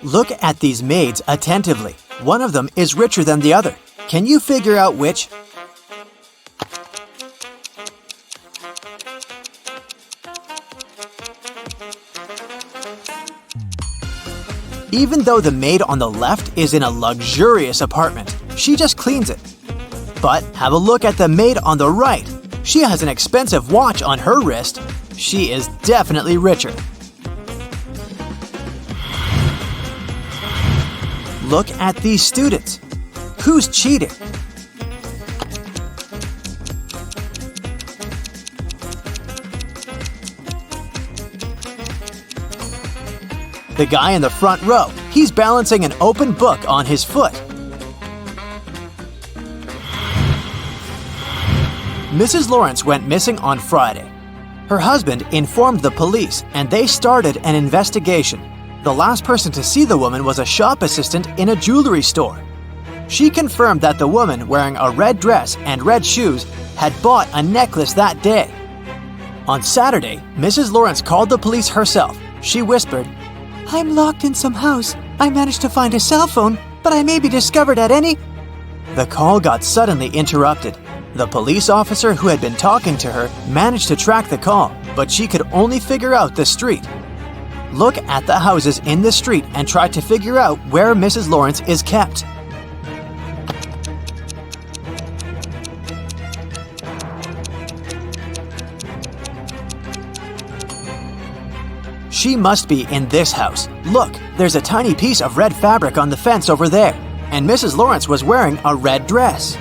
Look at these maids attentively. One of them is richer than the other. Can you figure out which? Even though the maid on the left is in a luxurious apartment, she just cleans it. But have a look at the maid on the right. She has an expensive watch on her wrist. She is definitely richer. Look at these students. Who's cheating? The guy in the front row. He's balancing an open book on his foot. Mrs. Lawrence went missing on Friday. Her husband informed the police, and they started an investigation. The last person to see the woman was a shop assistant in a jewelry store. She confirmed that the woman wearing a red dress and red shoes had bought a necklace that day. On Saturday, Mrs. Lawrence called the police herself. She whispered, "I'm locked in some house. I managed to find a cell phone, but I may be discovered at any—" The call got suddenly interrupted. The police officer who had been talking to her managed to track the call, but she could only figure out the street. Look at the houses in the street and try to figure out where Mrs. Lawrence is kept. She must be in this house. Look, there's a tiny piece of red fabric on the fence over there, and Mrs. Lawrence was wearing a red dress.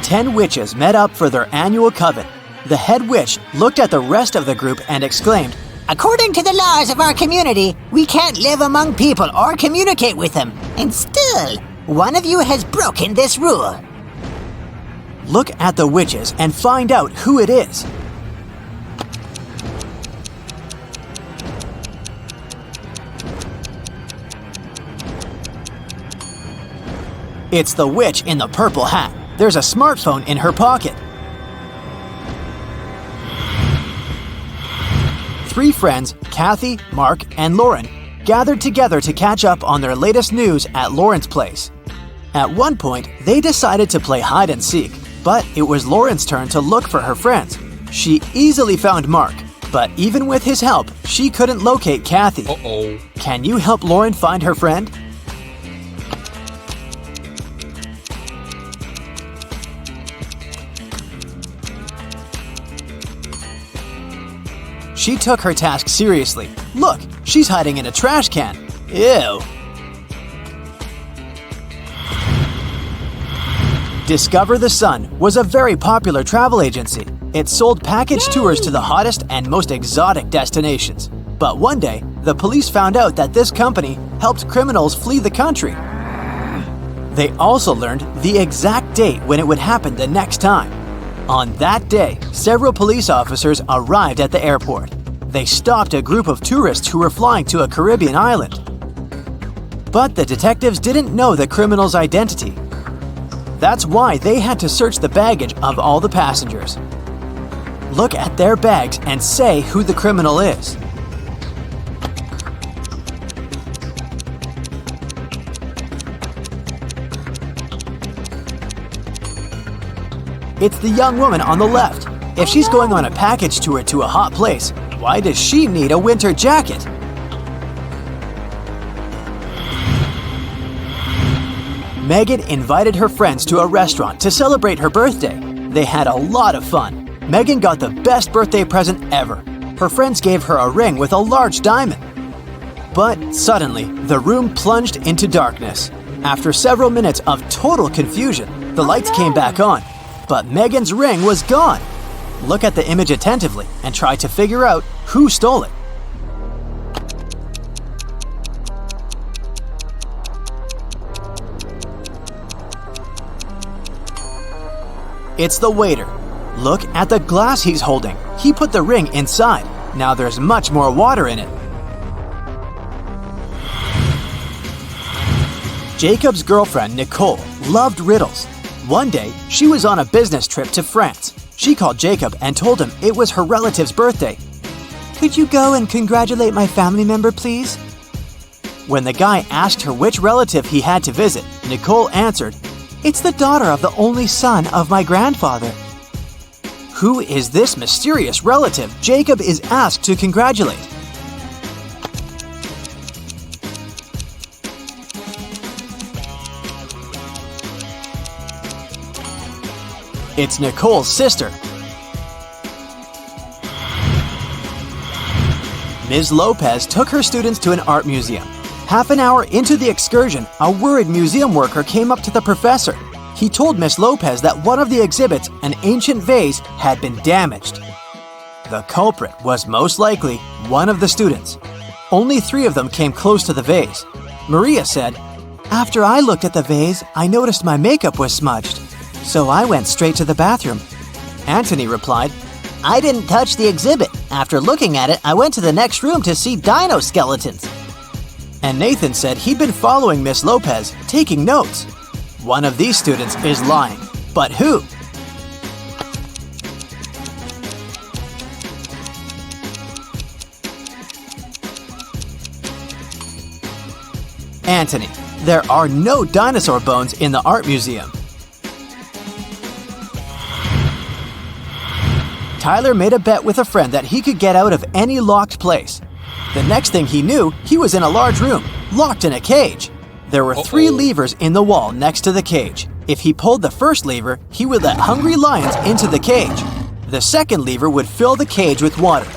Ten witches met up for their annual coven. The head witch looked at the rest of the group and exclaimed, "According to the laws of our community, we can't live among people or communicate with them. And still, one of you has broken this rule." Look at the witches and find out who it is. It's the witch in the purple hat. There's a smartphone in her pocket. Three friends, Kathy, Mark, and Lauren, gathered together to catch up on their latest news at Lauren's place. At one point, they decided to play hide and seek, but it was Lauren's turn to look for her friends. She easily found Mark, but even with his help, she couldn't locate Kathy. Uh-oh. Can you help Lauren find her friend? She took her task seriously. Look, she's hiding in a trash can. Ew. Discover the Sun was a very popular travel agency. It sold package tours to the hottest and most exotic destinations. But one day, the police found out that this company helped criminals flee the country. They also learned the exact date when it would happen the next time. On that day, several police officers arrived at the airport. They stopped a group of tourists who were flying to a Caribbean island. But the detectives didn't know the criminal's identity. That's why they had to search the baggage of all the passengers. Look at their bags and say who the criminal is. It's the young woman on the left. If she's going on a package tour to a hot place, why does she need a winter jacket? Megan invited her friends to a restaurant to celebrate her birthday. They had a lot of fun. Megan got the best birthday present ever. Her friends gave her a ring with a large diamond. But suddenly, the room plunged into darkness. After several minutes of total confusion, the lights came back on. But Megan's ring was gone. Look at the image attentively and try to figure out who stole it. It's the waiter. Look at the glass he's holding. He put the ring inside. Now there's much more water in it. Jacob's girlfriend, Nicole, loved riddles. One day, she was on a business trip to France. She called Jacob and told him it was her relative's birthday. Could you go and congratulate my family member, please? When the guy asked her which relative he had to visit, Nicole answered, It's the daughter of the only son of my grandfather. Who is this mysterious relative Jacob is asked to congratulate? It's Nicole's sister. Ms. Lopez took her students to an art museum. Half an hour into the excursion, a worried museum worker came up to the professor. He told Ms. Lopez that one of the exhibits, an ancient vase, had been damaged. The culprit was most likely one of the students. Only 3 of them came close to the vase. Maria said, After I looked at the vase, I noticed my makeup was smudged. So I went straight to the bathroom. Anthony replied, I didn't touch the exhibit. After looking at it, I went to the next room to see dino skeletons. And Nathan said he'd been following Miss Lopez, taking notes. One of these students is lying. But who? Anthony. There are no dinosaur bones in the art museum. Tyler made a bet with a friend that he could get out of any locked place. The next thing he knew, he was in a large room, locked in a cage. There were 3 levers in the wall next to the cage. If he pulled the first lever, he would let hungry lions into the cage. The second lever would fill the cage with water.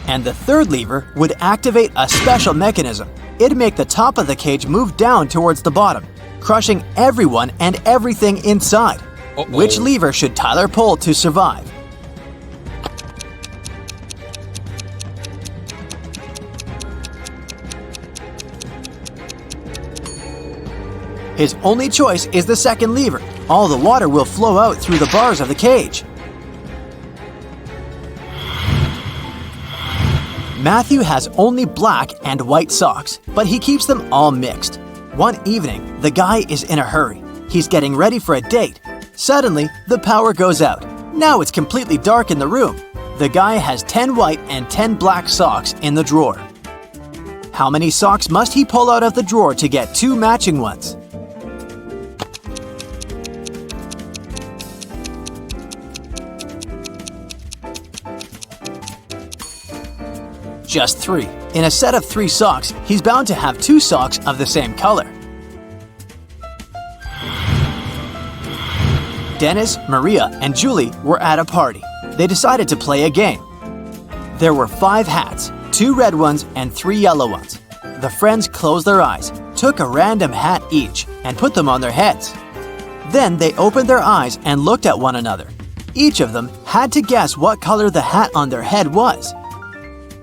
And the third lever would activate a special mechanism. It'd make the top of the cage move down towards the bottom, crushing everyone and everything inside. Which lever should Tyler pull to survive? His only choice is the second lever. All the water will flow out through the bars of the cage. Matthew has only black and white socks, but he keeps them all mixed. One evening, the guy is in a hurry. He's getting ready for a date. Suddenly, the power goes out. Now it's completely dark in the room. The guy has 10 white and 10 black socks in the drawer. How many socks must he pull out of the drawer to get 2 matching ones? Just 3. In a set of 3 socks, he's bound to have 2 socks of the same color. Dennis, Maria, and Julie were at a party. They decided to play a game. There were 5 hats, 2 red ones and 3 yellow ones. The friends closed their eyes, took a random hat each, and put them on their heads. Then they opened their eyes and looked at one another. Each of them had to guess what color the hat on their head was.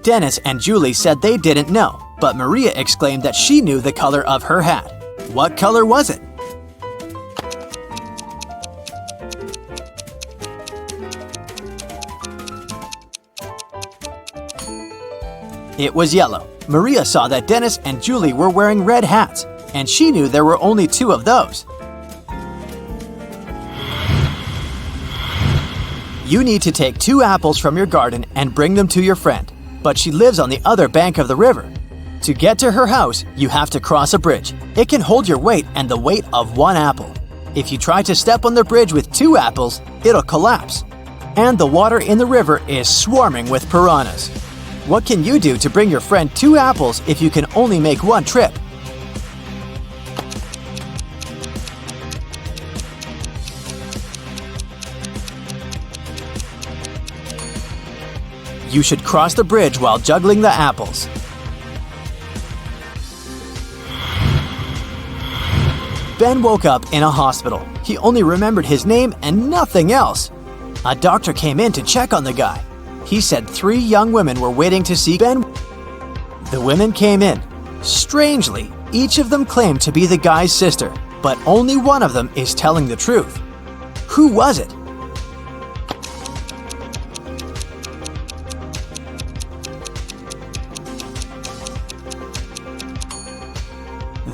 Dennis and Julie said they didn't know, but Maria exclaimed that she knew the color of her hat. What color was it? It was yellow. Maria saw that Dennis and Julie were wearing red hats, and she knew there were only 2 of those. You need to take 2 apples from your garden and bring them to your friend, but she lives on the other bank of the river. To get to her house, you have to cross a bridge. It can hold your weight and the weight of 1 apple. If you try to step on the bridge with 2 apples, it'll collapse. And the water in the river is swarming with piranhas. What can you do to bring your friend 2 apples if you can only make 1 trip? You should cross the bridge while juggling the apples. Ben woke up in a hospital. He only remembered his name and nothing else. A doctor came in to check on the guy. He said 3 young women were waiting to see Ben. The women came in. Strangely, each of them claimed to be the guy's sister, but only one of them is telling the truth. Who was it?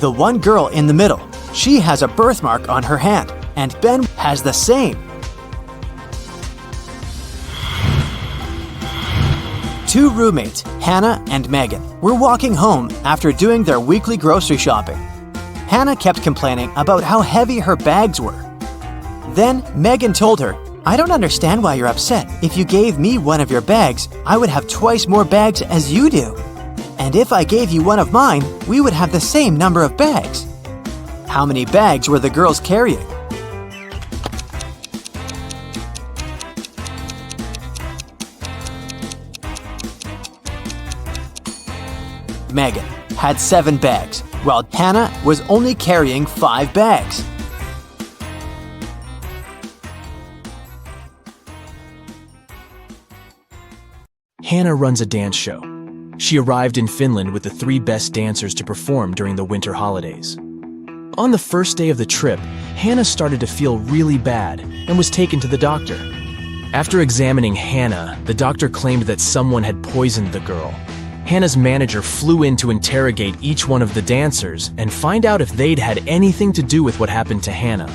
The one girl in the middle. She has a birthmark on her hand, and Ben has the same. two roommates, Hannah and Megan, were walking home after doing their weekly grocery shopping. Hannah kept complaining about how heavy her bags were. Then Megan told her, "I don't understand why you're upset. If you gave me one of your bags, I would have twice more bags as you do. And if I gave you one of mine, we would have the same number of bags." How many bags were the girls carrying? Megan had 7 bags, while Hannah was only carrying 5 bags. Hannah runs a dance show. She arrived in Finland with the 3 best dancers to perform during the winter holidays. On the first day of the trip, Hannah started to feel really bad and was taken to the doctor. After examining Hannah, the doctor claimed that someone had poisoned the girl. Hannah's manager flew in to interrogate each one of the dancers and find out if they'd had anything to do with what happened to Hannah.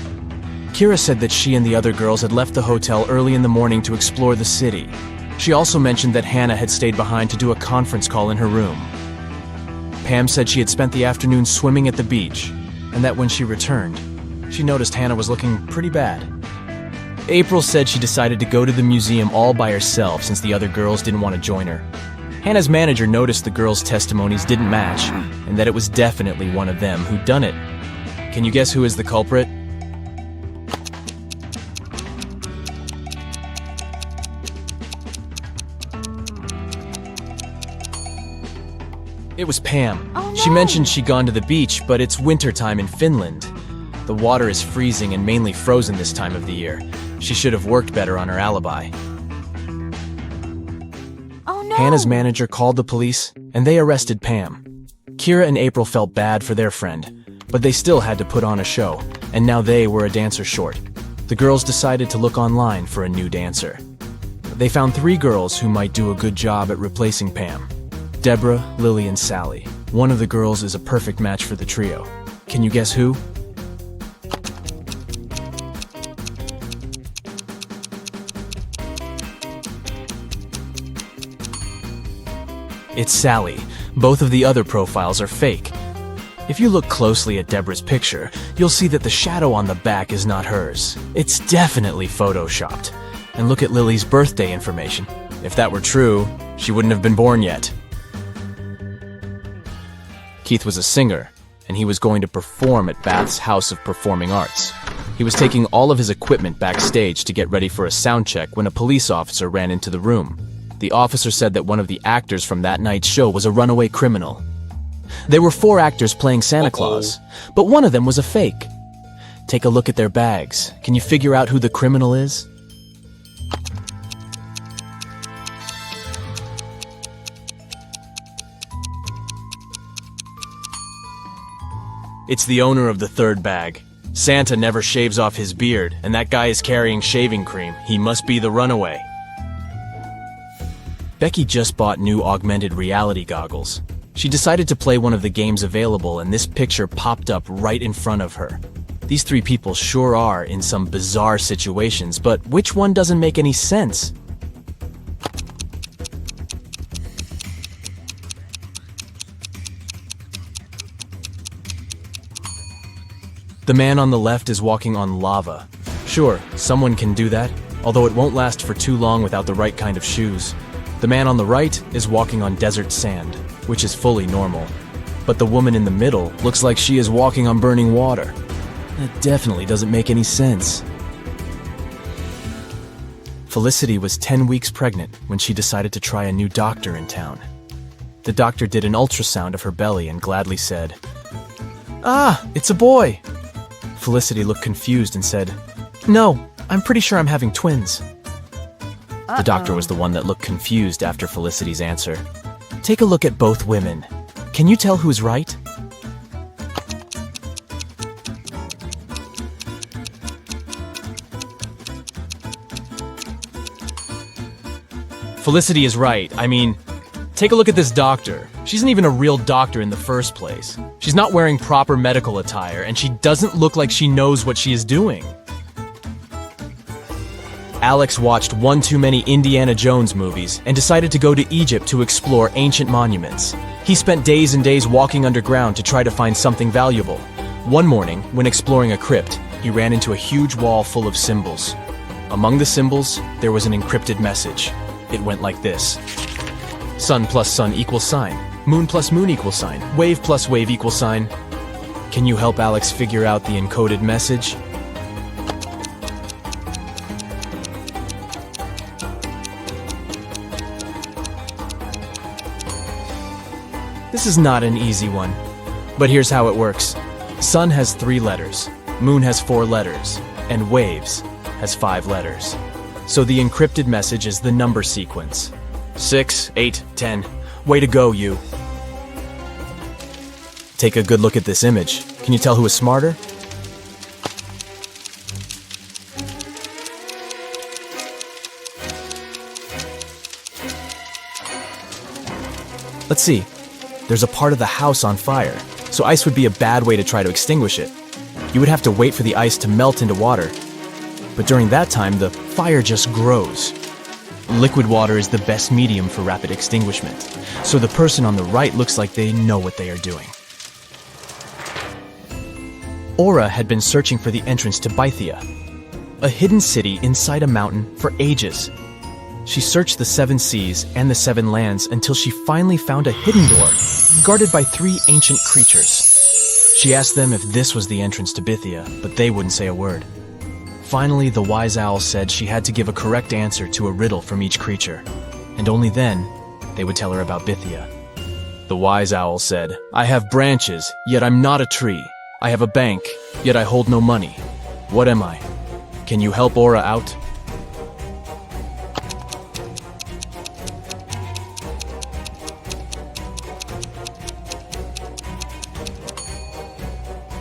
Kira said that she and the other girls had left the hotel early in the morning to explore the city. She also mentioned that Hannah had stayed behind to do a conference call in her room. Pam said she had spent the afternoon swimming at the beach, and that when she returned, she noticed Hannah was looking pretty bad. April said she decided to go to the museum all by herself since the other girls didn't want to join her. Hannah's manager noticed the girls' testimonies didn't match, and that it was definitely one of them who'd done it. Can you guess who is the culprit? It was Pam. Oh, no. She mentioned she'd gone to the beach, but it's wintertime in Finland. The water is freezing and mainly frozen this time of the year. She should have worked better on her alibi. Oh no! Hannah's manager called the police, and they arrested Pam. Kira and April felt bad for their friend, but they still had to put on a show, and now they were a dancer short. The girls decided to look online for a new dancer. They found 3 girls who might do a good job at replacing Pam. Deborah, Lily, and Sally. One of the girls is a perfect match for the trio. Can you guess who? It's Sally. Both of the other profiles are fake. If you look closely at Deborah's picture, you'll see that the shadow on the back is not hers. It's definitely photoshopped. And look at Lily's birthday information. If that were true, she wouldn't have been born yet. Keith was a singer, and he was going to perform at Bath's House of Performing Arts. He was taking all of his equipment backstage to get ready for a sound check when a police officer ran into the room. The officer said that one of the actors from that night's show was a runaway criminal. There were 4 actors playing Santa Claus, but one of them was a fake. Take a look at their bags. Can you figure out who the criminal is? It's the owner of the 3rd bag. Santa never shaves off his beard, and that guy is carrying shaving cream. He must be the runaway. Becky just bought new augmented reality goggles. She decided to play one of the games available, and this picture popped up right in front of her. These 3 people sure are in some bizarre situations, but which one doesn't make any sense? The man on the left is walking on lava. Sure, someone can do that, although it won't last for too long without the right kind of shoes. The man on the right is walking on desert sand, which is fully normal. But the woman in the middle looks like she is walking on burning water. That definitely doesn't make any sense. Felicity was 10 weeks pregnant when she decided to try a new doctor in town. The doctor did an ultrasound of her belly and gladly said, "Ah, it's a boy." Felicity looked confused and said, "No, I'm pretty sure I'm having twins." The doctor was the one that looked confused after Felicity's answer. Take a look at both women. Can you tell who's right? Felicity is right. I mean, take a look at this doctor. She isn't even a real doctor in the first place. She's not wearing proper medical attire, and she doesn't look like she knows what she is doing. Alex watched one too many Indiana Jones movies and decided to go to Egypt to explore ancient monuments. He spent days and days walking underground to try to find something valuable. One morning, when exploring a crypt, he ran into a huge wall full of symbols. Among the symbols, there was an encrypted message. It went like this: sun plus sun equals sign, moon plus moon equals sign, wave plus wave equals sign. Can you help Alex figure out the encoded message? This is not an easy one, but here's how it works. Sun has 3 letters, moon has 4 letters, and waves has 5 letters. So the encrypted message is the number sequence. 6, 8, 10. Way to go, you. Take a good look at this image. Can you tell who is smarter? Let's see. There's a part of the house on fire, so ice would be a bad way to try to extinguish it. You would have to wait for the ice to melt into water. But during that time, the fire just grows. Liquid water is the best medium for rapid extinguishment, so the person on the right looks like they know what they are doing. Aura had been searching for the entrance to Bythia, a hidden city inside a mountain, for ages. She searched the 7 seas and the 7 lands until she finally found a hidden door, guarded by 3 ancient creatures. She asked them if this was the entrance to Bythia, but they wouldn't say a word. Finally, the wise owl said she had to give a correct answer to a riddle from each creature, and only then they would tell her about Bythia. The wise owl said, "I have branches, yet I'm not a tree. I have a bank, yet I hold no money. What am I? Can you help Aura out?"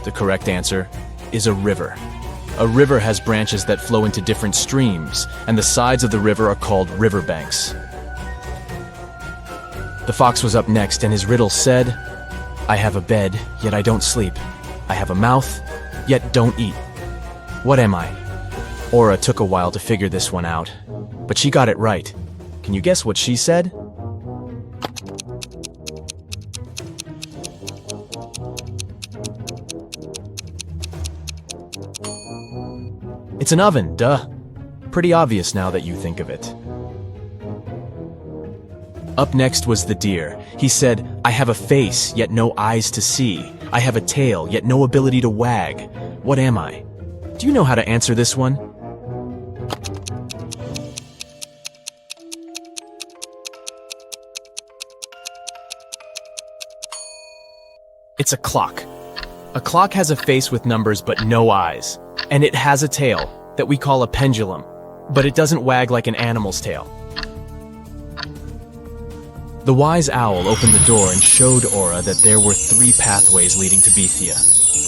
The correct answer is a river. A river has branches that flow into different streams, and the sides of the river are called riverbanks. The fox was up next, and his riddle said, "I have a bed, yet I don't sleep. I have a mouth, yet don't eat. What am I?" Aura took a while to figure this one out, but she got it right. Can you guess what she said? It's an oven, duh. Pretty obvious now that you think of it. Up next was the deer. He said, "I have a face, yet no eyes to see. I have a tail, yet no ability to wag. What am I?" Do you know how to answer this one? It's a clock. A clock has a face with numbers but no eyes. And it has a tail that we call a pendulum, but it doesn't wag like an animal's tail. The wise owl opened the door and showed Aura that there were 3 pathways leading to Bythia.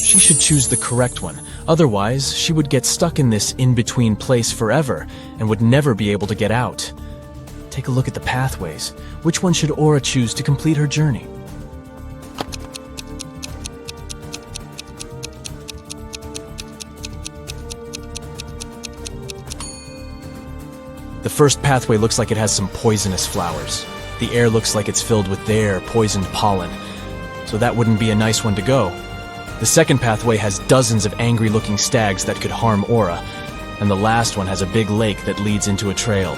She should choose the correct one, otherwise she would get stuck in this in-between place forever and would never be able to get out. Take a look at the pathways. Which one should Aura choose to complete her journey? The first pathway looks like it has some poisonous flowers. The air looks like it's filled with their poisoned pollen, so that wouldn't be a nice one to go. The second pathway has dozens of angry-looking stags that could harm Aura, and the last one has a big lake that leads into a trail.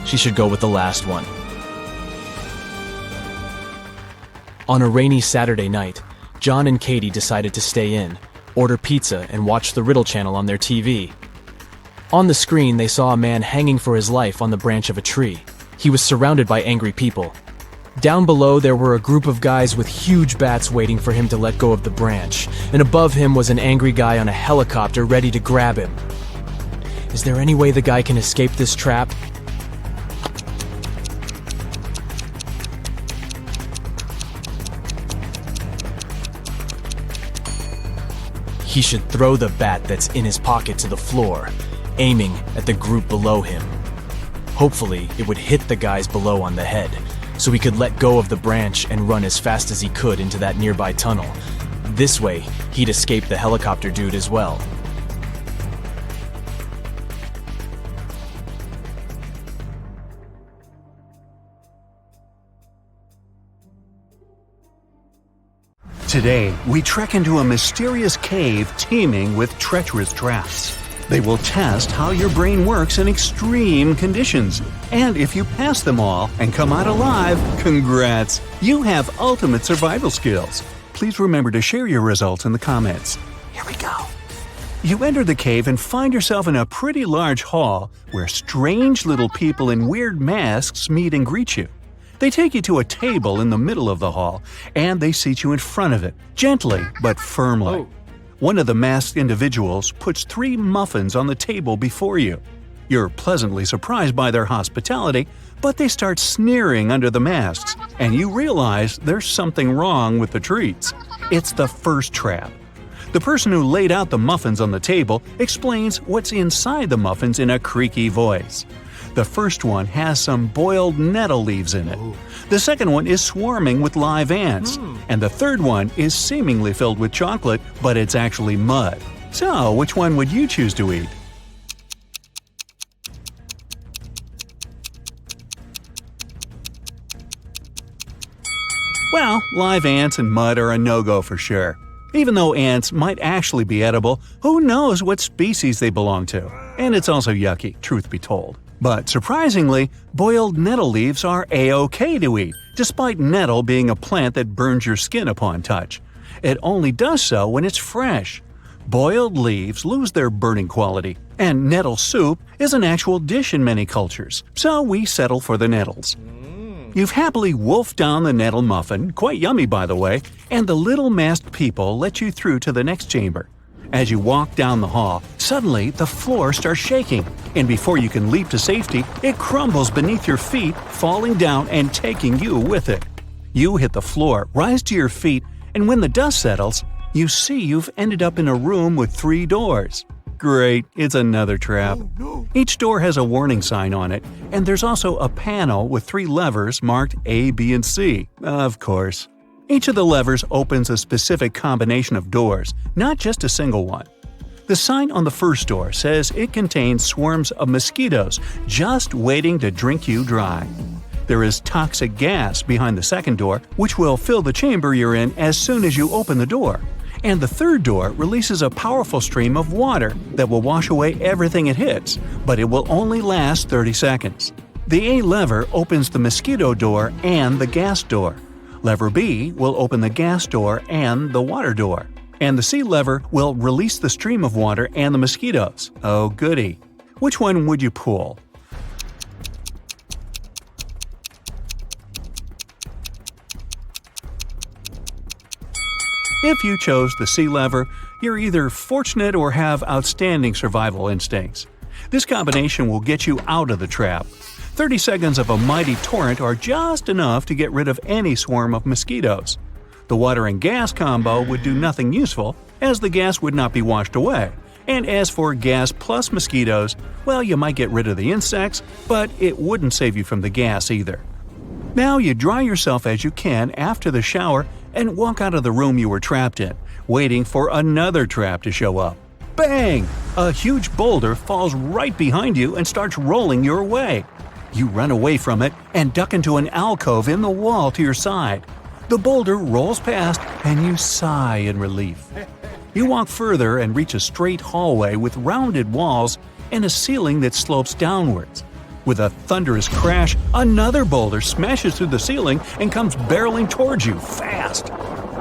She should go with the last one. On a rainy Saturday night, John and Katie decided to stay in, order pizza, and watch the Riddle channel on their TV. On the screen, they saw a man hanging for his life on the branch of a tree. He was surrounded by angry people. Down below, there were a group of guys with huge bats waiting for him to let go of the branch, and above him was an angry guy on a helicopter ready to grab him. Is there any way the guy can escape this trap? He should throw the bat that's in his pocket to the floor, aiming at the group below him. Hopefully, it would hit the guys below on the head, so he could let go of the branch and run as fast as he could into that nearby tunnel. This way, he'd escape the helicopter dude as well. Today, we trek into a mysterious cave teeming with treacherous traps. They will test how your brain works in extreme conditions. And if you pass them all and come out alive, congrats! You have ultimate survival skills. Please remember to share your results in the comments. Here we go. You enter the cave and find yourself in a pretty large hall where strange little people in weird masks meet and greet you. They take you to a table in the middle of the hall, and they seat you in front of it, gently but firmly. One of the masked individuals puts 3 muffins on the table before you. You're pleasantly surprised by their hospitality, but they start sneering under the masks, and you realize there's something wrong with the treats. It's the first trap. The person who laid out the muffins on the table explains what's inside the muffins in a creaky voice. The first one has some boiled nettle leaves in it. The second one is swarming with live ants. And the third one is seemingly filled with chocolate, but it's actually mud. So, which one would you choose to eat? Well, live ants and mud are a no-go for sure. Even though ants might actually be edible, who knows what species they belong to? And it's also yucky, truth be told. But surprisingly, boiled nettle leaves are a-okay to eat, despite nettle being a plant that burns your skin upon touch. It only does so when it's fresh. Boiled leaves lose their burning quality, and nettle soup is an actual dish in many cultures, so we settle for the nettles. You've happily wolfed down the nettle muffin, quite yummy by the way, and the little masked people let you through to the next chamber. As you walk down the hall, suddenly the floor starts shaking, and before you can leap to safety, it crumbles beneath your feet, falling down and taking you with it. You hit the floor, rise to your feet, and when the dust settles, you see you've ended up in a room with 3 doors. Great, it's another trap. Each door has a warning sign on it, and there's also a panel with 3 levers marked A, B, and C. Of course. Each of the levers opens a specific combination of doors, not just a single one. The sign on the first door says it contains swarms of mosquitoes just waiting to drink you dry. There is toxic gas behind the second door, which will fill the chamber you're in as soon as you open the door. And the third door releases a powerful stream of water that will wash away everything it hits, but it will only last 30 seconds. The A lever opens the mosquito door and the gas door. Lever B will open the gas door and the water door. And the C lever will release the stream of water and the mosquitoes. Oh goody. Which one would you pull? If you chose the C lever, you're either fortunate or have outstanding survival instincts. This combination will get you out of the trap. 30 seconds of a mighty torrent are just enough to get rid of any swarm of mosquitoes. The water and gas combo would do nothing useful, as the gas would not be washed away. And as for gas plus mosquitoes, well, you might get rid of the insects, but it wouldn't save you from the gas either. Now you dry yourself as you can after the shower and walk out of the room you were trapped in, waiting for another trap to show up. Bang! A huge boulder falls right behind you and starts rolling your way. You run away from it and duck into an alcove in the wall to your side. The boulder rolls past and you sigh in relief. You walk further and reach a straight hallway with rounded walls and a ceiling that slopes downwards. With a thunderous crash, another boulder smashes through the ceiling and comes barreling towards you fast.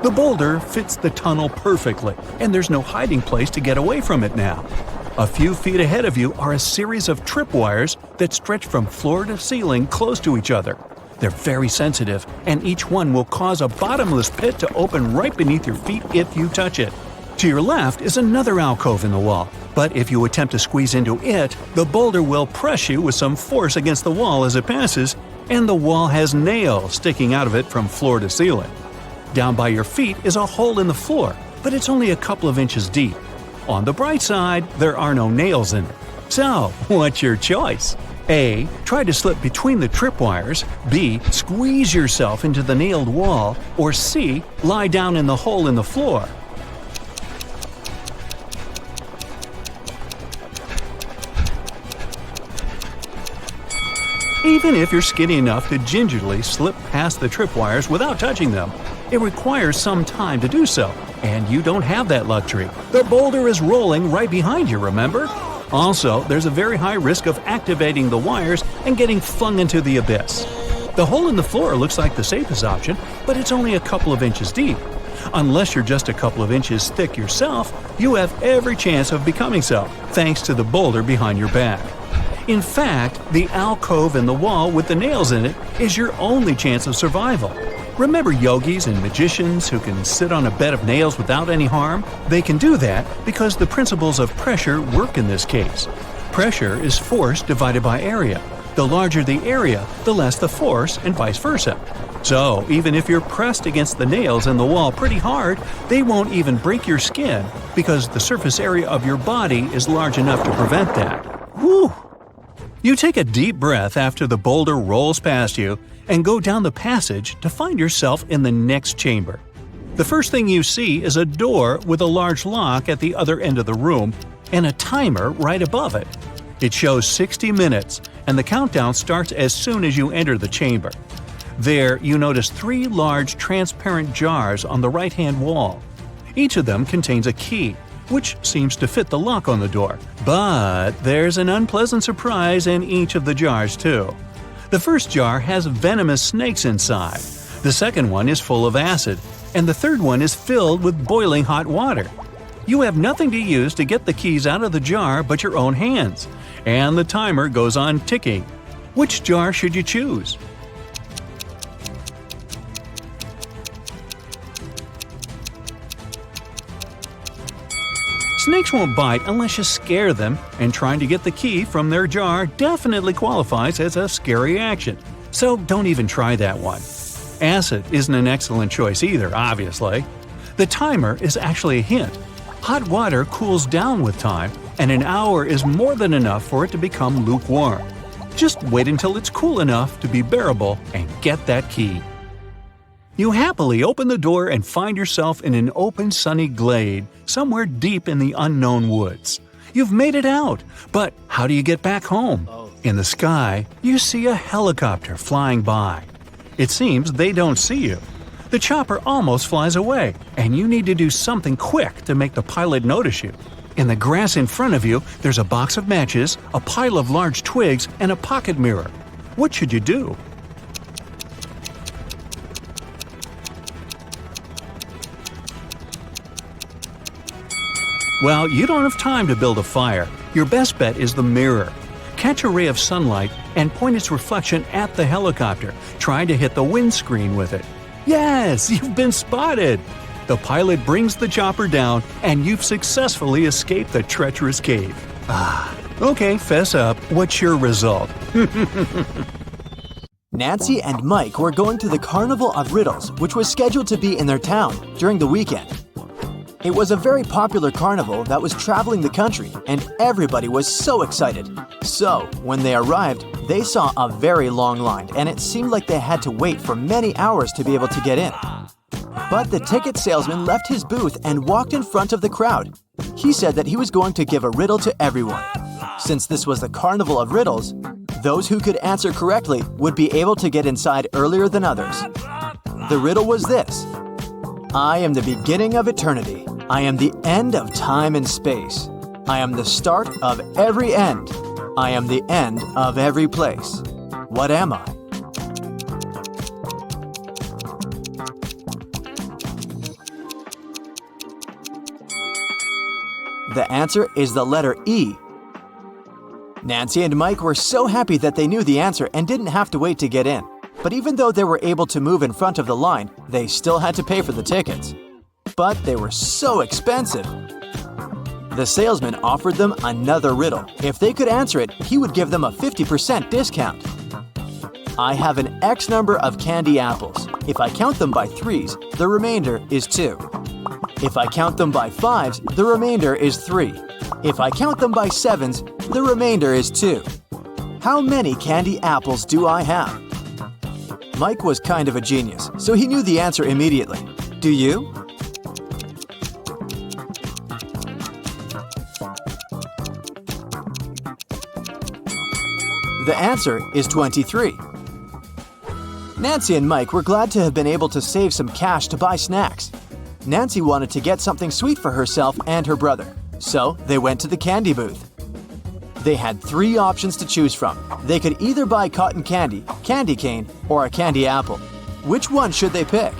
The boulder fits the tunnel perfectly, and there's no hiding place to get away from it now. A few feet ahead of you are a series of tripwires that stretch from floor to ceiling close to each other. They're very sensitive, and each one will cause a bottomless pit to open right beneath your feet if you touch it. To your left is another alcove in the wall, but if you attempt to squeeze into it, the boulder will press you with some force against the wall as it passes, and the wall has nails sticking out of it from floor to ceiling. Down by your feet is a hole in the floor, but it's only a couple of inches deep. On the bright side, there are no nails in it. So, what's your choice? A. Try to slip between the tripwires. B. Squeeze yourself into the nailed wall. Or C. Lie down in the hole in the floor. Even if you're skinny enough to gingerly slip past the tripwires without touching them, it requires some time to do so, and you don't have that luxury. The boulder is rolling right behind you, remember? Also, there's a very high risk of activating the wires and getting flung into the abyss. The hole in the floor looks like the safest option, but it's only a couple of inches deep. Unless you're just a couple of inches thick yourself, you have every chance of becoming so, thanks to the boulder behind your back. In fact, the alcove in the wall with the nails in it is your only chance of survival. Remember yogis and magicians who can sit on a bed of nails without any harm? They can do that because the principles of pressure work in this case. Pressure is force divided by area. The larger the area, the less the force, and vice versa. So, even if you're pressed against the nails in the wall pretty hard, they won't even break your skin because the surface area of your body is large enough to prevent that. Whew! You take a deep breath after the boulder rolls past you and go down the passage to find yourself in the next chamber. The first thing you see is a door with a large lock at the other end of the room and a timer right above it. It shows 60 minutes, and the countdown starts as soon as you enter the chamber. There, you notice 3 large transparent jars on the right-hand wall. Each of them contains a key, which seems to fit the lock on the door. But there's an unpleasant surprise in each of the jars, too. The first jar has venomous snakes inside, the second one is full of acid, and the third one is filled with boiling hot water. You have nothing to use to get the keys out of the jar but your own hands, and the timer goes on ticking. Which jar should you choose? Snakes won't bite unless you scare them, and trying to get the key from their jar definitely qualifies as a scary action, so don't even try that one. Acid isn't an excellent choice either, obviously. The timer is actually a hint. Hot water cools down with time, and an hour is more than enough for it to become lukewarm. Just wait until it's cool enough to be bearable and get that key. You happily open the door and find yourself in an open, sunny glade somewhere deep in the unknown woods. You've made it out, but how do you get back home? In the sky, you see a helicopter flying by. It seems they don't see you. The chopper almost flies away, and you need to do something quick to make the pilot notice you. In the grass in front of you, there's a box of matches, a pile of large twigs, and a pocket mirror. What should you do? Well, you don't have time to build a fire. Your best bet is the mirror. Catch a ray of sunlight and point its reflection at the helicopter, trying to hit the windscreen with it. Yes, you've been spotted! The pilot brings the chopper down, and you've successfully escaped the treacherous cave. Okay, fess up. What's your result? Nancy and Mike were going to the Carnival of Riddles, which was scheduled to be in their town during the weekend. It was a very popular carnival that was traveling the country, and everybody was so excited. So, when they arrived, they saw a very long line, and it seemed like they had to wait for many hours to be able to get in. But the ticket salesman left his booth and walked in front of the crowd. He said that he was going to give a riddle to everyone. Since this was the Carnival of Riddles, those who could answer correctly would be able to get inside earlier than others. The riddle was this: I am the beginning of eternity. I am the end of time and space. I am the start of every end. I am the end of every place. What am I? The answer is the letter E. Nancy and Mike were so happy that they knew the answer and didn't have to wait to get in. But even though they were able to move in front of the line, they still had to pay for the tickets. But they were so expensive. The salesman offered them another riddle. If they could answer it, he would give them a 50% discount. I have an X number of candy apples. If I count them by 3s, the remainder is 2. If I count them by 5s, the remainder is 3. If I count them by 7s, the remainder is 2. How many candy apples do I have? Mike was kind of a genius, so he knew the answer immediately. Do you? The answer is 23. Nancy and Mike were glad to have been able to save some cash to buy snacks. Nancy wanted to get something sweet for herself and her brother, so they went to the candy booth. They had 3 options to choose from. They could either buy cotton candy, candy cane, or a candy apple. Which one should they pick?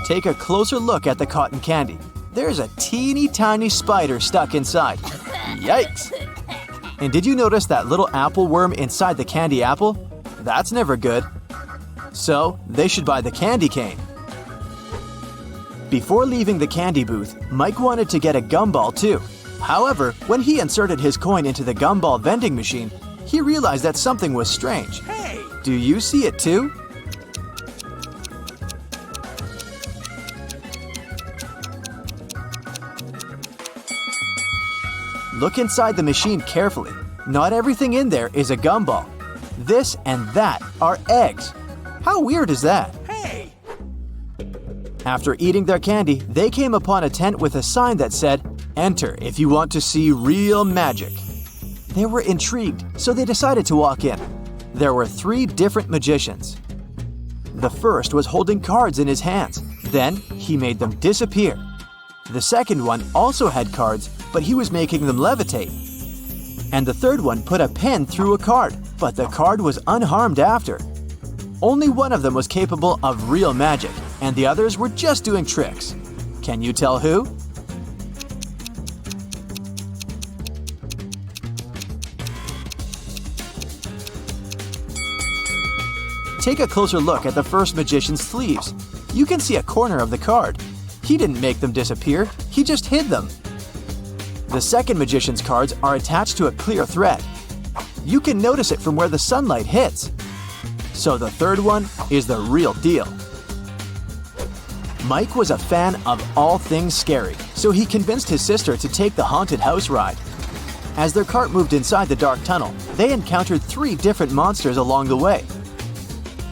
Take a closer look at the cotton candy. There's a teeny tiny spider stuck inside. Yikes! And did you notice that little apple worm inside the candy apple? That's never good. So, they should buy the candy cane. Before leaving the candy booth, Mike wanted to get a gumball too. However, when he inserted his coin into the gumball vending machine, he realized that something was strange. Hey! Do you see it too? Look inside the machine carefully. Not everything in there is a gumball. This and that are eggs. How weird is that? Hey! After eating their candy, they came upon a tent with a sign that said, "Enter if you want to see real magic." They were intrigued, so they decided to walk in. There were 3 different magicians. The first was holding cards in his hands. Then, he made them disappear. The second one also had cards, but he was making them levitate. And the third one put a pen through a card, but the card was unharmed after. Only one of them was capable of real magic, and the others were just doing tricks. Can you tell who? Take a closer look at the first magician's sleeves. You can see a corner of the card. He didn't make them disappear, he just hid them. The second magician's cards are attached to a clear thread. You can notice it from where the sunlight hits. So the third one is the real deal. Mike was a fan of all things scary, so he convinced his sister to take the haunted house ride. As their cart moved inside the dark tunnel, they encountered 3 different monsters along the way.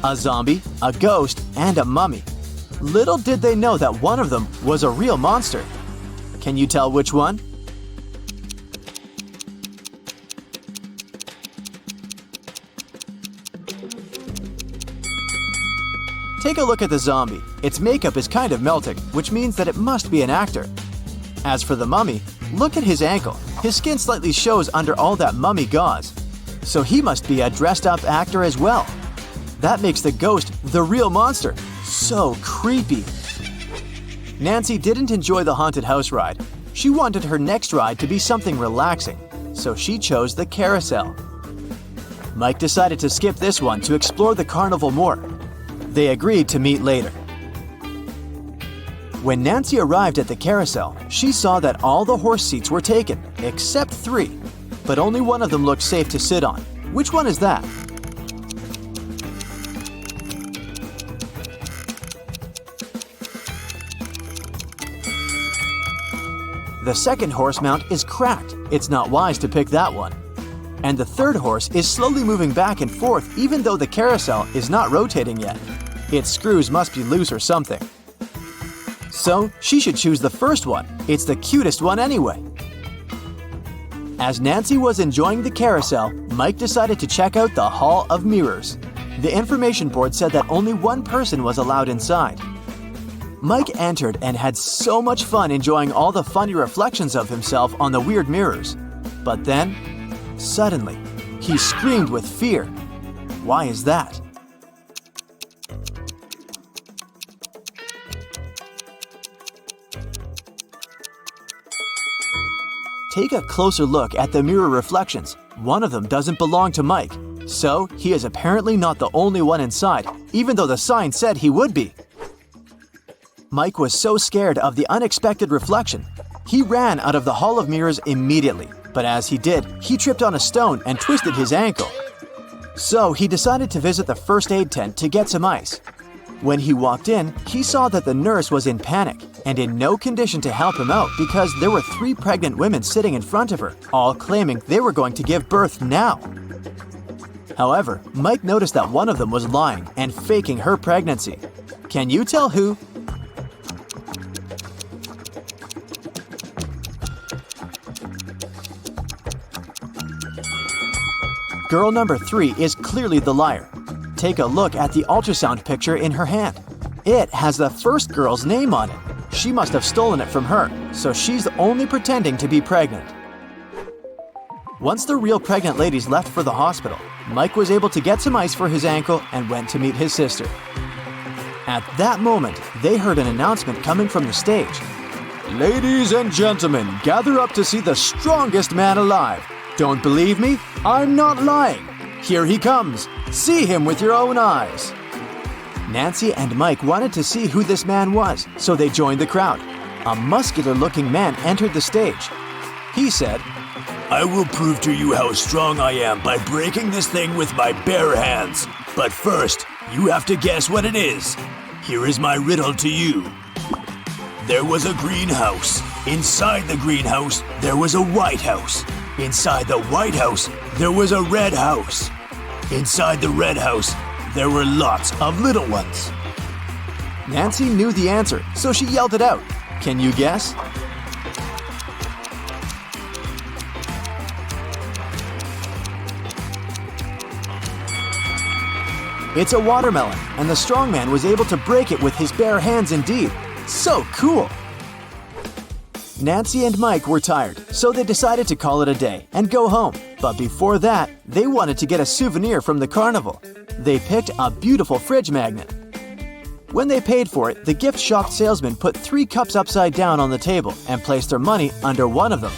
A zombie, a ghost, and a mummy. Little did they know that one of them was a real monster. Can you tell which one? Take a look at the zombie. Its makeup is kind of melting, which means that it must be an actor. As for the mummy, look at his ankle. His skin slightly shows under all that mummy gauze. So he must be a dressed-up actor as well. That makes the ghost the real monster. So creepy. Nancy didn't enjoy the haunted house ride. She wanted her next ride to be something relaxing, so she chose the carousel. Mike decided to skip this one to explore the carnival more. They agreed to meet later. When Nancy arrived at the carousel, she saw that all the horse seats were taken, except 3. But only one of them looked safe to sit on. Which one is that? The second horse mount is cracked. It's not wise to pick that one. And the third horse is slowly moving back and forth even though the carousel is not rotating yet. Its screws must be loose or something. So, she should choose the first one. It's the cutest one anyway. As Nancy was enjoying the carousel, Mike decided to check out the Hall of Mirrors. The information board said that only one person was allowed inside. Mike entered and had so much fun enjoying all the funny reflections of himself on the weird mirrors. But then, suddenly, he screamed with fear. Why is that? Take a closer look at the mirror reflections. One of them doesn't belong to Mike, so he is apparently not the only one inside, even though the sign said he would be. Mike was so scared of the unexpected reflection. He ran out of the Hall of Mirrors immediately, but as he did, he tripped on a stone and twisted his ankle. So he decided to visit the first aid tent to get some ice. When he walked in, he saw that the nurse was in panic and in no condition to help him out because there were 3 pregnant women sitting in front of her, all claiming they were going to give birth now. However, Mike noticed that one of them was lying and faking her pregnancy. Can you tell who? Girl number 3 is clearly the liar. Take a look at the ultrasound picture in her hand. It has the first girl's name on it. She must have stolen it from her, so she's only pretending to be pregnant. Once the real pregnant ladies left for the hospital, Mike was able to get some ice for his ankle and went to meet his sister. At that moment, they heard an announcement coming from the stage. "Ladies and gentlemen, gather up to see the strongest man alive. Don't believe me? I'm not lying. Here he comes. See him with your own eyes." Nancy and Mike wanted to see who this man was, so they joined the crowd. A muscular-looking man entered the stage. He said, "I will prove to you how strong I am by breaking this thing with my bare hands. But first, you have to guess what it is. Here is my riddle to you. There was a greenhouse. Inside the greenhouse, there was a white house. Inside the white house, there was a red house. Inside the red house, there were lots of little ones." Nancy knew the answer, so she yelled it out. Can you guess? It's a watermelon, and the strongman was able to break it with his bare hands indeed. So cool! Nancy and Mike were tired, so they decided to call it a day and go home. But before that, they wanted to get a souvenir from the carnival. They picked a beautiful fridge magnet. When they paid for it, the gift-shocked salesman put 3 cups upside down on the table and placed their money under one of them.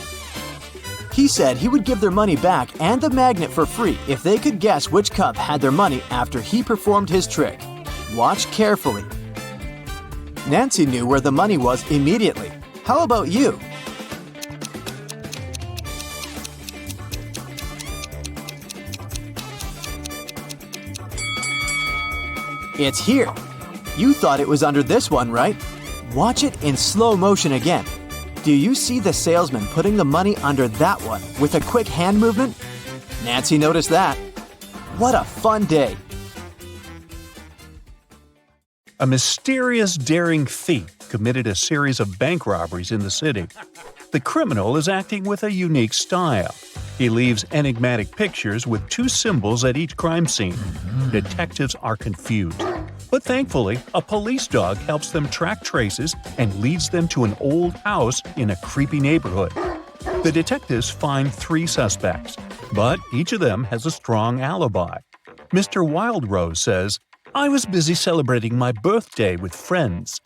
He said he would give their money back and the magnet for free if they could guess which cup had their money after he performed his trick. Watch carefully. Nancy knew where the money was immediately. How about you? It's here. You thought it was under this one, right? Watch it in slow motion again. Do you see the salesman putting the money under that one with a quick hand movement? Nancy noticed that. What a fun day! A mysterious, daring thief committed a series of bank robberies in the city. The criminal is acting with a unique style. He leaves enigmatic pictures with 2 symbols at each crime scene. Detectives are confused. But thankfully, a police dog helps them track traces and leads them to an old house in a creepy neighborhood. The detectives find 3 suspects, but each of them has a strong alibi. Mr. Wildrose says, "I was busy celebrating my birthday with friends."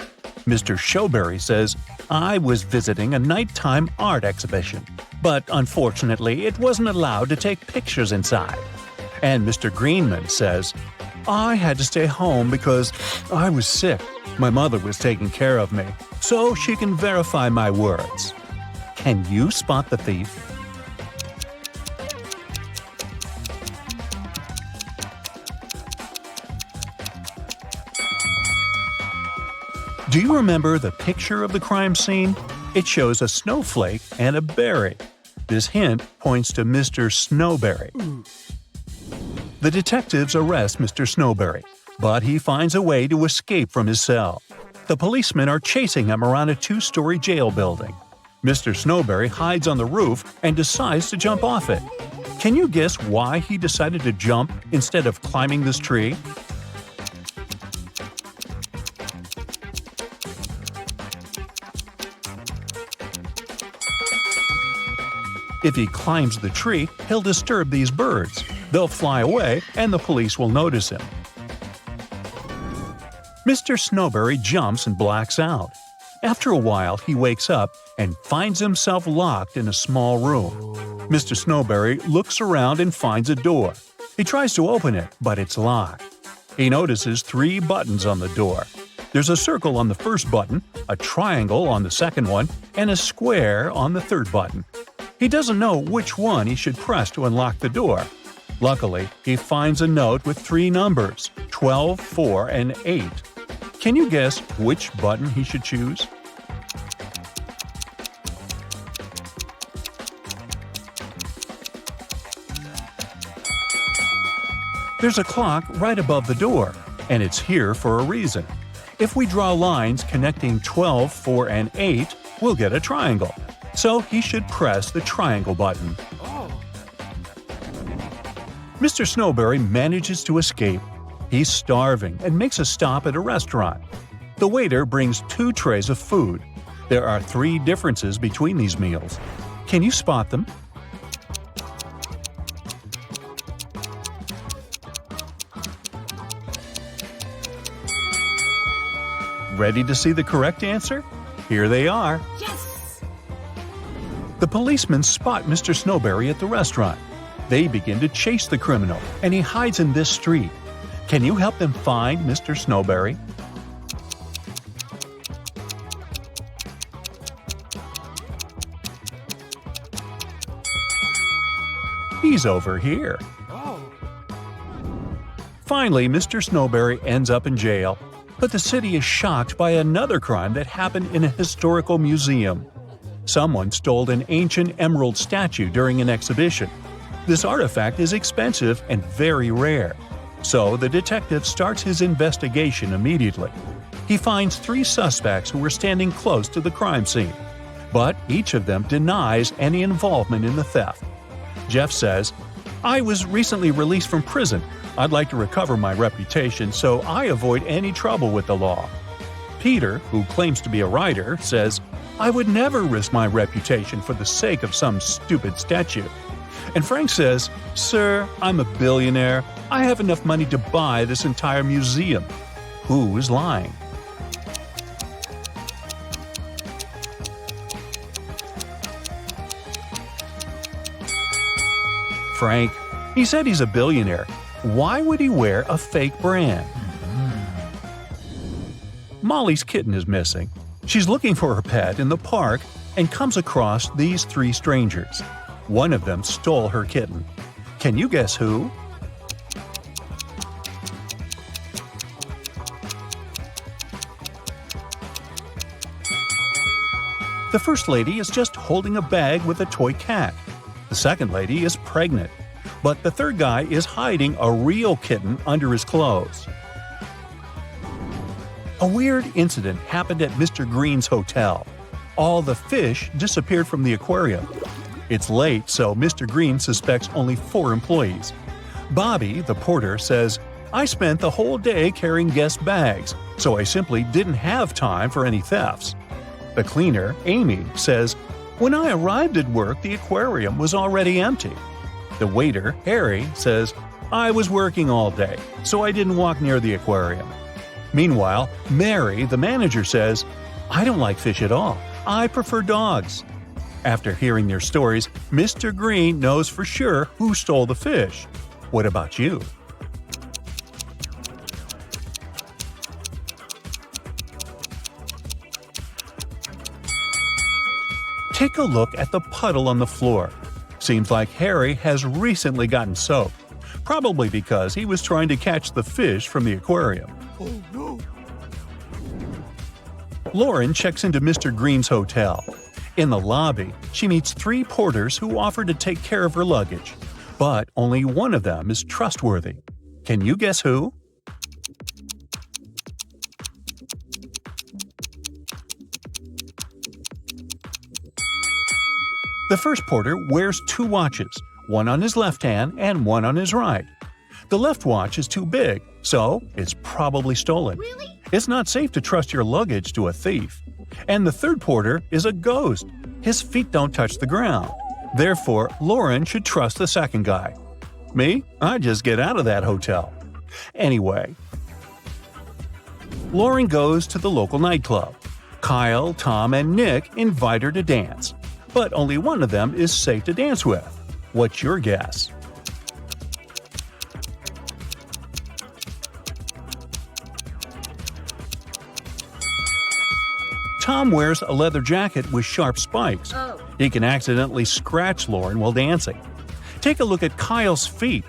Mr. Showberry says, "I was visiting a nighttime art exhibition, but unfortunately it wasn't allowed to take pictures inside." And Mr. Greenman says, "I had to stay home because I was sick. My mother was taking care of me, so she can verify my words." Can you spot the thief? Do you remember the picture of the crime scene? It shows a snowflake and a berry. This hint points to Mr. Snowberry. The detectives arrest Mr. Snowberry, but he finds a way to escape from his cell. The policemen are chasing him around a 2-story jail building. Mr. Snowberry hides on the roof and decides to jump off it. Can you guess why he decided to jump instead of climbing this tree? If he climbs the tree, he'll disturb these birds. They'll fly away, and the police will notice him. Mr. Snowberry jumps and blacks out. After a while, he wakes up and finds himself locked in a small room. Mr. Snowberry looks around and finds a door. He tries to open it, but it's locked. He notices 3 buttons on the door. There's a circle on the first button, a triangle on the second one, and a square on the third button. He doesn't know which one he should press to unlock the door. Luckily, he finds a note with 3 numbers, 12, 4, and 8. Can you guess which button he should choose? There's a clock right above the door, and it's here for a reason. If we draw lines connecting 12, 4, and 8, we'll get a triangle. So he should press the triangle button. Mr. Snowberry manages to escape. He's starving and makes a stop at a restaurant. The waiter brings 2 trays of food. There are 3 differences between these meals. Can you spot them? Ready to see the correct answer? Here they are. Yes! The policemen spot Mr. Snowberry at the restaurant. They begin to chase the criminal, and he hides in this street. Can you help them find Mr. Snowberry? He's over here. Finally, Mr. Snowberry ends up in jail, but the city is shocked by another crime that happened in a historical museum. Someone stole an ancient emerald statue during an exhibition. This artifact is expensive and very rare. So the detective starts his investigation immediately. He finds 3 suspects who were standing close to the crime scene, but each of them denies any involvement in the theft. Jeff says, "I was recently released from prison. I'd like to recover my reputation, so I avoid any trouble with the law." Peter, who claims to be a writer, says, "I would never risk my reputation for the sake of some stupid statue." And Frank says, "Sir, I'm a billionaire. I have enough money to buy this entire museum." Who is lying? Frank. He said he's a billionaire. Why would he wear a fake brand? Molly's kitten is missing. She's looking for her pet in the park and comes across these 3 strangers. One of them stole her kitten. Can you guess who? The first lady is just holding a bag with a toy cat. The second lady is pregnant. But the third guy is hiding a real kitten under his clothes. A weird incident happened at Mr. Green's hotel. All the fish disappeared from the aquarium. It's late, so Mr. Green suspects only 4 employees. Bobby, the porter, says, "I spent the whole day carrying guest bags, so I simply didn't have time for any thefts." The cleaner, Amy, says, "When I arrived at work, the aquarium was already empty." The waiter, Harry, says, "I was working all day, so I didn't walk near the aquarium." Meanwhile, Mary, the manager, says, "I don't like fish at all. I prefer dogs." After hearing their stories, Mr. Green knows for sure who stole the fish. What about you? Take a look at the puddle on the floor. Seems like Harry has recently gotten soaked, probably because he was trying to catch the fish from the aquarium. Oh no! Lauren checks into Mr. Green's hotel. In the lobby, she meets 3 porters who offer to take care of her luggage, but only one of them is trustworthy. Can you guess who? The first porter wears 2 watches, one on his left hand and one on his right. The left watch is too big, so it's probably stolen. Really? It's not safe to trust your luggage to a thief. And the third porter is a ghost. His feet don't touch the ground. Therefore, Lauren should trust the second guy. Me? I just get out of that hotel. Anyway, Lauren goes to the local nightclub. Kyle, Tom, and Nick invite her to dance. But only one of them is safe to dance with. What's your guess? Tom wears a leather jacket with sharp spikes. Oh. He can accidentally scratch Lauren while dancing. Take a look at Kyle's feet.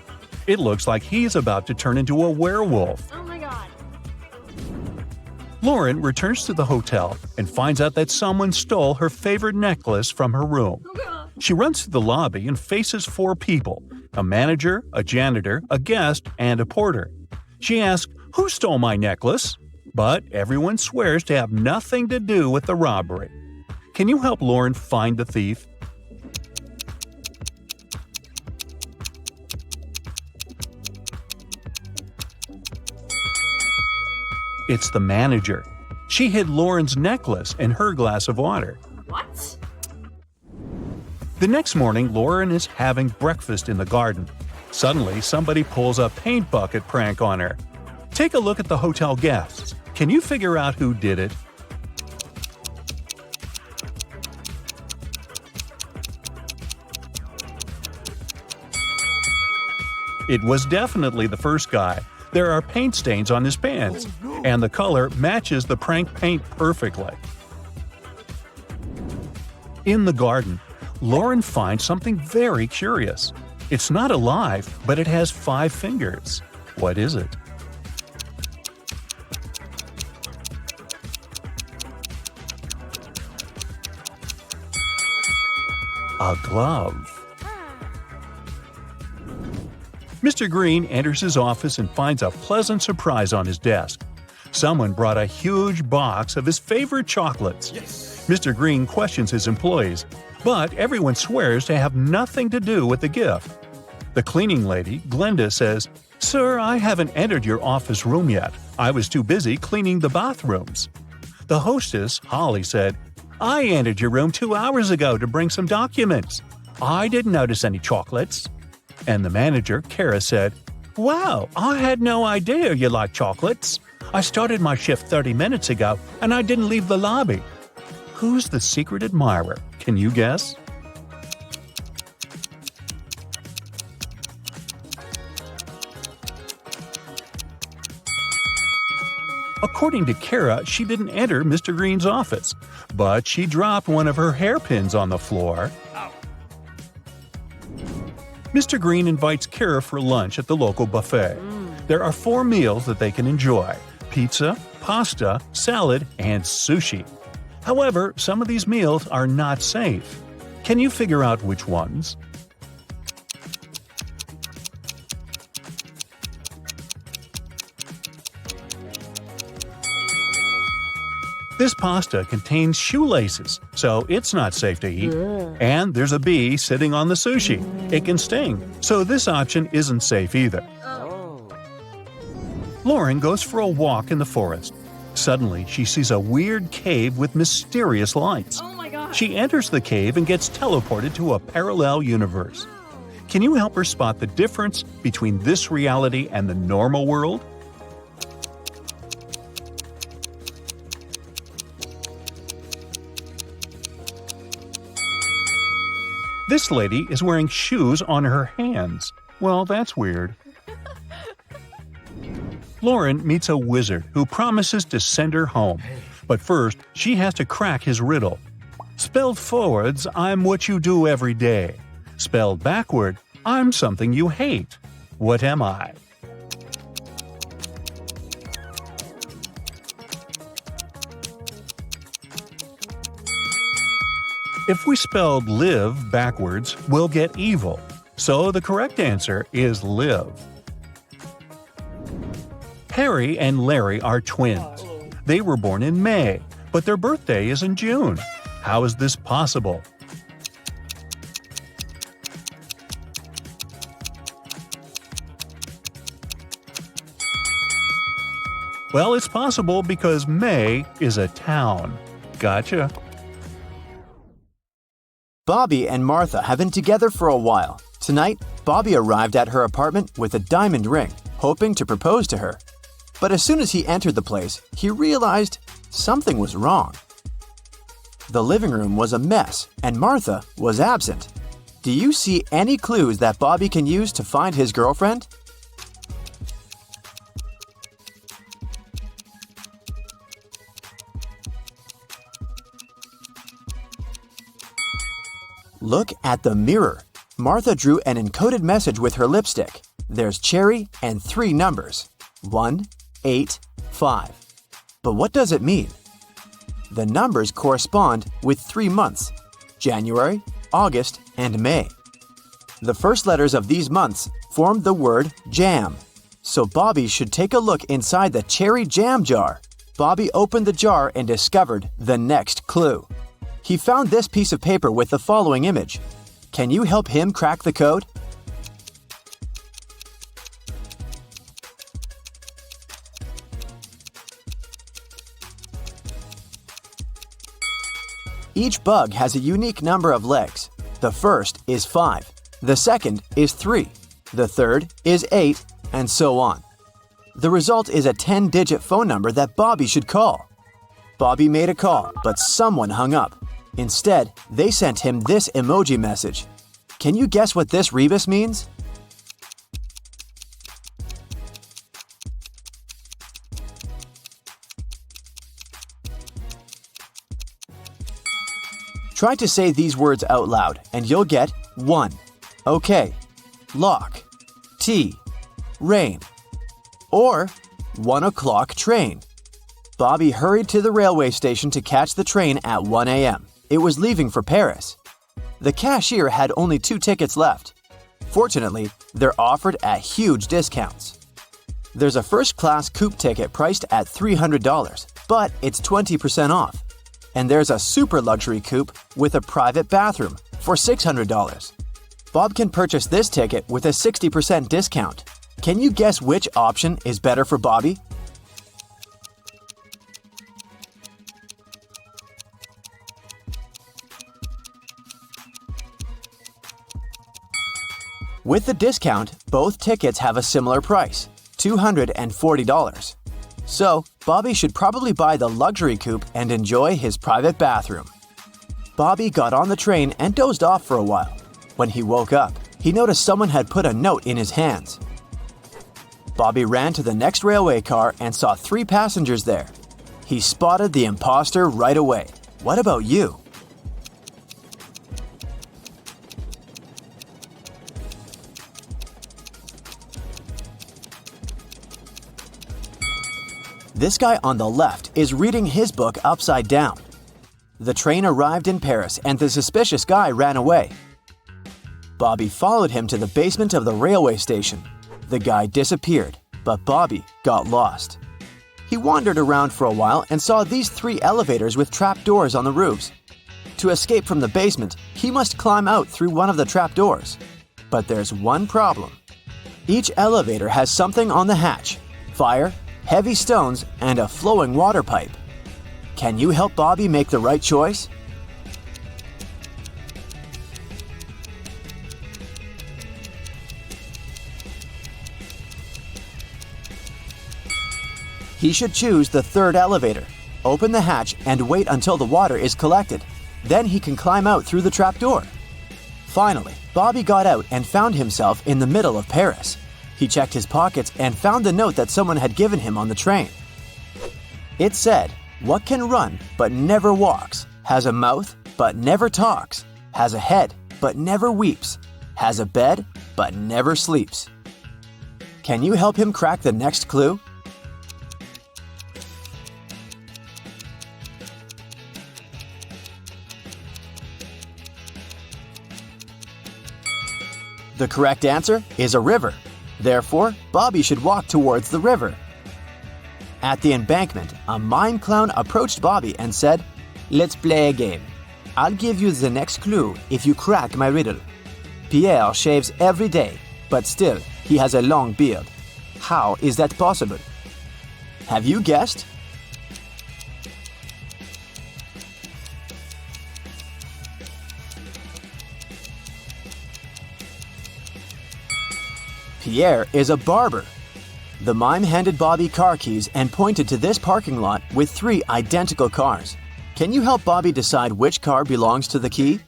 It looks like he's about to turn into a werewolf. Oh my god. Lauren returns to the hotel and finds out that someone stole her favorite necklace from her room. Oh god. She runs to the lobby and faces 4 people: a manager, a janitor, a guest, and a porter. She asks, "Who stole my necklace?" But everyone swears to have nothing to do with the robbery. Can you help Lauren find the thief? It's the manager. She hid Lauren's necklace in her glass of water. What? The next morning, Lauren is having breakfast in the garden. Suddenly, somebody pulls a paint bucket prank on her. Take a look at the hotel guests. Can you figure out who did it? It was definitely the first guy. There are paint stains on his pants, and the color matches the prank paint perfectly. In the garden, Lauren finds something very curious. It's not alive, but it has 5 fingers. What is it? A glove. Mr. Green enters his office and finds a pleasant surprise on his desk. Someone brought a huge box of his favorite chocolates. Mr. Green questions his employees, but everyone swears to have nothing to do with the gift. The cleaning lady, Glenda, says, "Sir, I haven't entered your office room yet. I was too busy cleaning the bathrooms." The hostess, Holly, said, "I entered your room 2 hours ago to bring some documents. I didn't notice any chocolates." And the manager, Kara, said, "Wow, I had no idea you like chocolates. I started my shift 30 minutes ago and I didn't leave the lobby." Who's the secret admirer? Can you guess? According to Kara, she didn't enter Mr. Green's office, but she dropped one of her hairpins on the floor. Mr. Green invites Kara for lunch at the local buffet. There are 4 meals that they can enjoy: pizza, pasta, salad, and sushi. However, some of these meals are not safe. Can you figure out which ones? This pasta contains shoelaces, so it's not safe to eat. And there's a bee sitting on the sushi. It can sting, so this option isn't safe either. Lauren goes for a walk in the forest. Suddenly, she sees a weird cave with mysterious lights. Oh my god. She enters the cave and gets teleported to a parallel universe. Can you help her spot the difference between this reality and the normal world? This lady is wearing shoes on her hands. Well, that's weird. Lauren meets a wizard who promises to send her home. But first, she has to crack his riddle. Spelled forwards, I'm what you do every day. Spelled backward, I'm something you hate. What am I? If we spelled live backwards, we'll get evil. So the correct answer is live. Harry and Larry are twins. They were born in May, but their birthday is in June. How is this possible? Well, it's possible because May is a town. Gotcha. Bobby and Martha have been together for a while. Tonight, Bobby arrived at her apartment with a diamond ring, hoping to propose to her. But as soon as he entered the place, he realized something was wrong. The living room was a mess, and Martha was absent. Do you see any clues that Bobby can use to find his girlfriend? Look at the mirror. Martha drew an encoded message with her lipstick. There's cherry and 3 numbers. 1, 8, 5. But what does it mean? The numbers correspond with 3 months: January, August, and May. The first letters of these months form the word jam. So Bobby should take a look inside the cherry jam jar. Bobby opened the jar and discovered the next clue. He found this piece of paper with the following image. Can you help him crack the code? Each bug has a unique number of legs. The first is 5, the second is 3, the third is 8, and so on. The result is a 10-digit phone number that Bobby should call. Bobby made a call, but someone hung up. Instead, they sent him this emoji message. Can you guess what this rebus means? Try to say these words out loud and you'll get 1. Okay, lock, tea, rain, or 1 o'clock train. Bobby hurried to the railway station to catch the train at 1 a.m. It was leaving for Paris. The cashier had only 2 tickets left. Fortunately, they're offered at huge discounts. There's a first-class coupe ticket priced at $300, but it's 20% off. And there's a super luxury coupe with a private bathroom for $600. Bob can purchase this ticket with a 60% discount. Can you guess which option is better for Bobby? With the discount, both tickets have a similar price, $240. So, Bobby should probably buy the luxury coupe and enjoy his private bathroom. Bobby got on the train and dozed off for a while. When he woke up, he noticed someone had put a note in his hands. Bobby ran to the next railway car and saw 3 passengers there. He spotted the imposter right away. What about you? This guy on the left is reading his book upside down. The train arrived in Paris and the suspicious guy ran away. Bobby followed him to the basement of the railway station. The guy disappeared, but Bobby got lost. He wandered around for a while and saw these 3 elevators with trapdoors on the roofs. To escape from the basement, he must climb out through one of the trapdoors. But there's one problem. Each elevator has something on the hatch: fire, heavy stones, and a flowing water pipe. Can you help Bobby make the right choice? He should choose the 3rd elevator, open the hatch, and wait until the water is collected. Then he can climb out through the trapdoor. Finally, Bobby got out and found himself in the middle of Paris. He checked his pockets and found the note that someone had given him on the train. It said, "What can run but never walks, has a mouth but never talks, has a head but never weeps, has a bed but never sleeps." Can you help him crack the next clue? The correct answer is a river. Therefore, Bobby should walk towards the river. At the embankment, a mime clown approached Bobby and said, "Let's play a game. I'll give you the next clue if you crack my riddle. Pierre shaves every day, but still, he has a long beard. How is that possible?" Have you guessed? Pierre is a barber. The mime handed Bobby car keys and pointed to this parking lot with 3 identical cars. Can you help Bobby decide which car belongs to the key?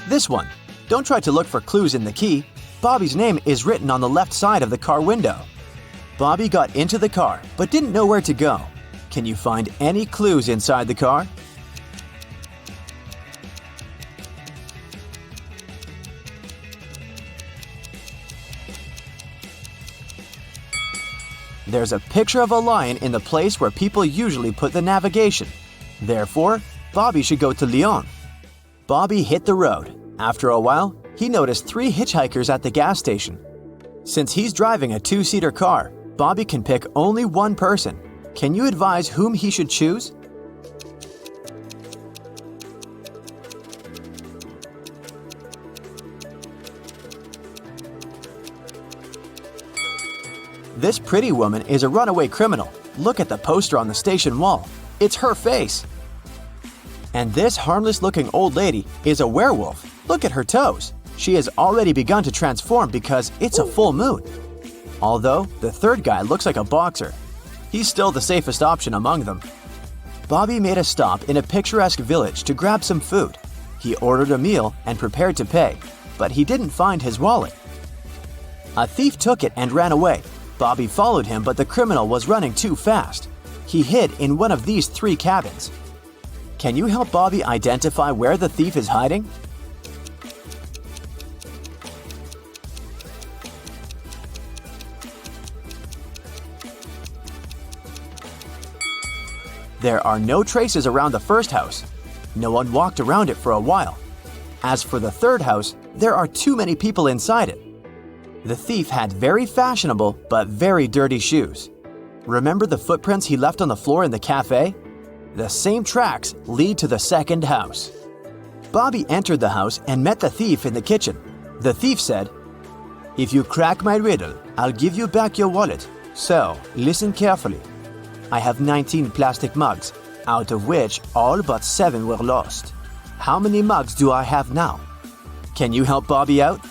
This one. Don't try to look for clues in the key. Bobby's name is written on the left side of the car window. Bobby got into the car but didn't know where to go. Can you find any clues inside the car? There's a picture of a lion in the place where people usually put the navigation. Therefore, Bobby should go to Lyon. Bobby hit the road. After a while, he noticed 3 hitchhikers at the gas station. Since he's driving a 2-seater car, Bobby can pick only one person. Can you advise whom he should choose? This pretty woman is a runaway criminal. Look at the poster on the station wall. It's her face. And this harmless-looking old lady is a werewolf. Look at her toes. She has already begun to transform because it's a full moon. Although, the third guy looks like a boxer. He's still the safest option among them. Bobby made a stop in a picturesque village to grab some food. He ordered a meal and prepared to pay, but he didn't find his wallet. A thief took it and ran away. Bobby followed him, but the criminal was running too fast. He hid in one of these 3 cabins. Can you help Bobby identify where the thief is hiding? There are no traces around the first house. No one walked around it for a while. As for the third house, there are too many people inside it. The thief had very fashionable but very dirty shoes. Remember the footprints he left on the floor in the cafe? The same tracks lead to the second house. Bobby entered the house and met the thief in the kitchen. The thief said, "If you crack my riddle, I'll give you back your wallet. So, listen carefully. I have 19 plastic mugs, out of which all but 7 were lost. How many mugs do I have now? Can you help Bobby out?"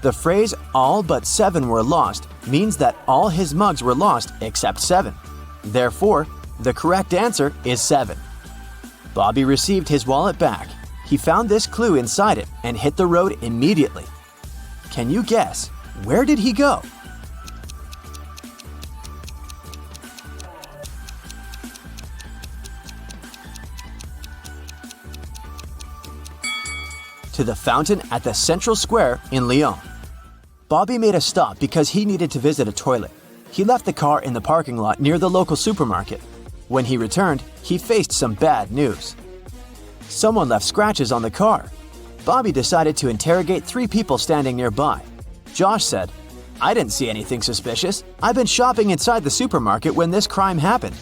The phrase "all but 7 were lost" means that all his mugs were lost except 7. Therefore, the correct answer is 7. Bobby received his wallet back. He found this clue inside it and hit the road immediately. Can you guess, where did he go? To the fountain at the Central Square in Lyon. Bobby made a stop because he needed to visit a toilet. He left the car in the parking lot near the local supermarket. When he returned, he faced some bad news. Someone left scratches on the car. Bobby decided to interrogate 3 people standing nearby. Josh said, "I didn't see anything suspicious. I've been shopping inside the supermarket when this crime happened."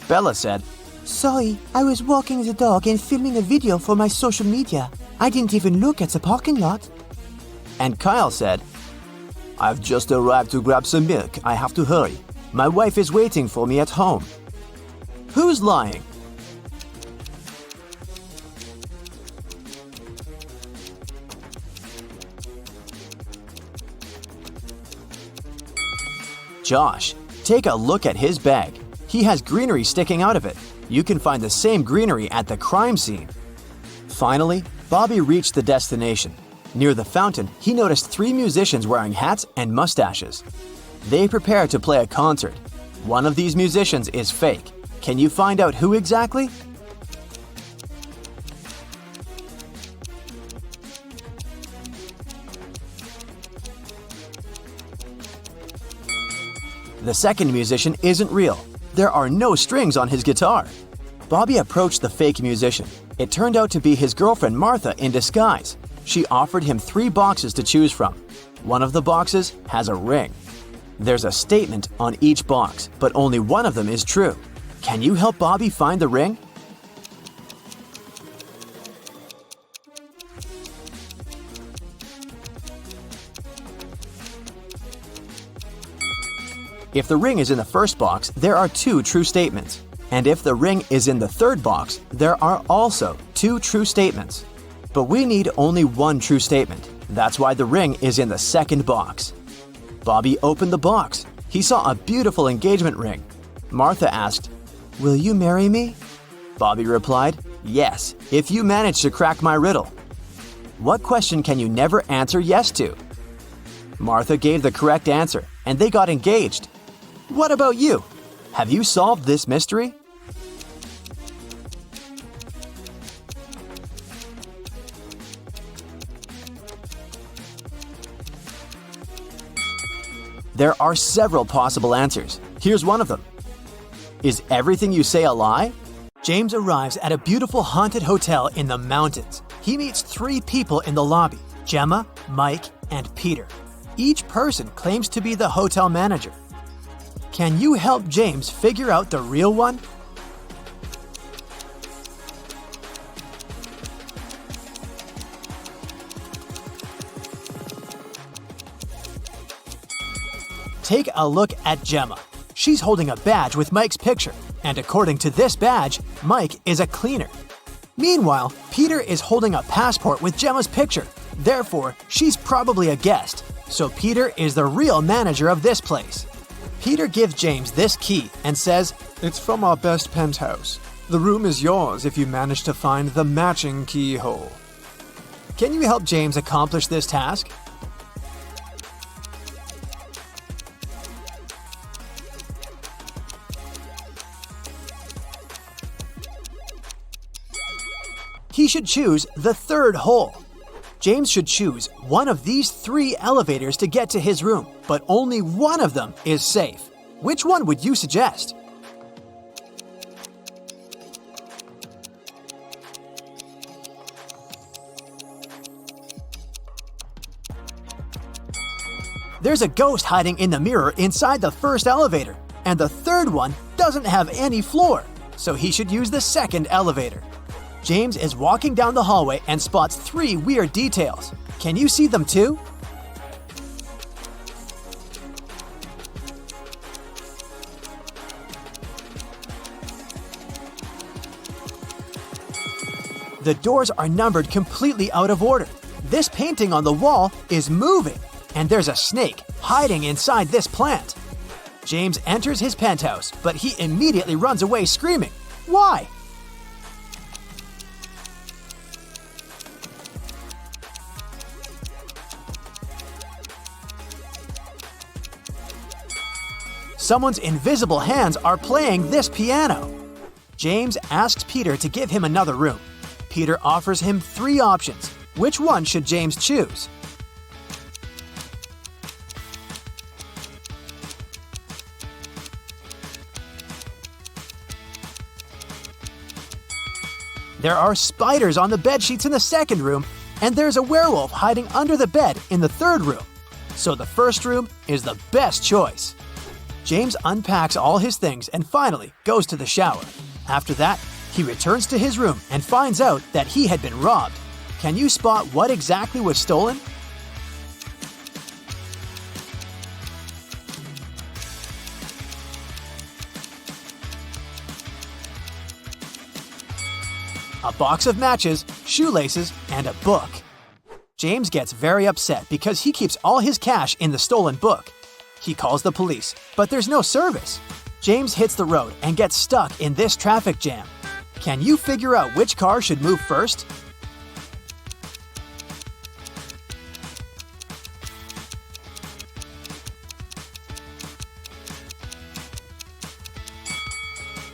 Bella said, "Sorry, I was walking the dog and filming a video for my social media. I didn't even look at the parking lot." And Kyle said, "I've just arrived to grab some milk. I have to hurry. My wife is waiting for me at home." Who's lying? Josh, take a look at his bag. He has greenery sticking out of it. You can find the same greenery at the crime scene. Finally, Bobby reached the destination. Near the fountain, he noticed 3 musicians wearing hats and mustaches. They prepare to play a concert. One of these musicians is fake. Can you find out who exactly? The second musician isn't real. There are no strings on his guitar. Bobby approached the fake musician. It turned out to be his girlfriend Martha in disguise. She offered him 3 boxes to choose from. One of the boxes has a ring. There's a statement on each box, but only one of them is true. Can you help Bobby find the ring? If the ring is in the first box, there are 2 true statements. And if the ring is in the third box, there are also 2 true statements. But we need only 1 true statement. That's why the ring is in the second box. Bobby opened the box. He saw a beautiful engagement ring. Martha asked, "Will you marry me?" Bobby replied, "Yes, if you manage to crack my riddle." What question can you never answer yes to? Martha gave the correct answer, and they got engaged. What about you? Have you solved this mystery? There are several possible answers. Here's one of them. Is everything you say a lie? James arrives at a beautiful haunted hotel in the mountains. He meets 3 people in the lobby, Gemma, Mike, and Peter. Each person claims to be the hotel manager. Can you help James figure out the real one? Take a look at Gemma. She's holding a badge with Mike's picture, and according to this badge, Mike is a cleaner. Meanwhile, Peter is holding a passport with Gemma's picture. Therefore, she's probably a guest. So Peter is the real manager of this place. Peter gives James this key and says, It's from our best penthouse. The room is yours if you manage to find the matching keyhole. "Can you help James accomplish this task?" He should choose the third hole. James should choose one of these 3 elevators to get to his room, but only one of them is safe. Which one would you suggest? There's a ghost hiding in the mirror inside the first elevator, and the third one doesn't have any floor, so he should use the second elevator. James is walking down the hallway and spots 3 weird details. Can you see them too? The doors are numbered completely out of order. This painting on the wall is moving, and there's a snake hiding inside this plant. James enters his penthouse, but he immediately runs away screaming. Why? Someone's invisible hands are playing this piano. James asks Peter to give him another room. Peter offers him 3 options. Which one should James choose? There are spiders on the bedsheets in the second room, and there's a werewolf hiding under the bed in the third room. So the first room is the best choice. James unpacks all his things and finally goes to the shower. After that, he returns to his room and finds out that he had been robbed. Can you spot what exactly was stolen? A box of matches, shoelaces, and a book. James gets very upset because he keeps all his cash in the stolen book. He calls the police, but there's no service. James hits the road and gets stuck in this traffic jam. Can you figure out which car should move first?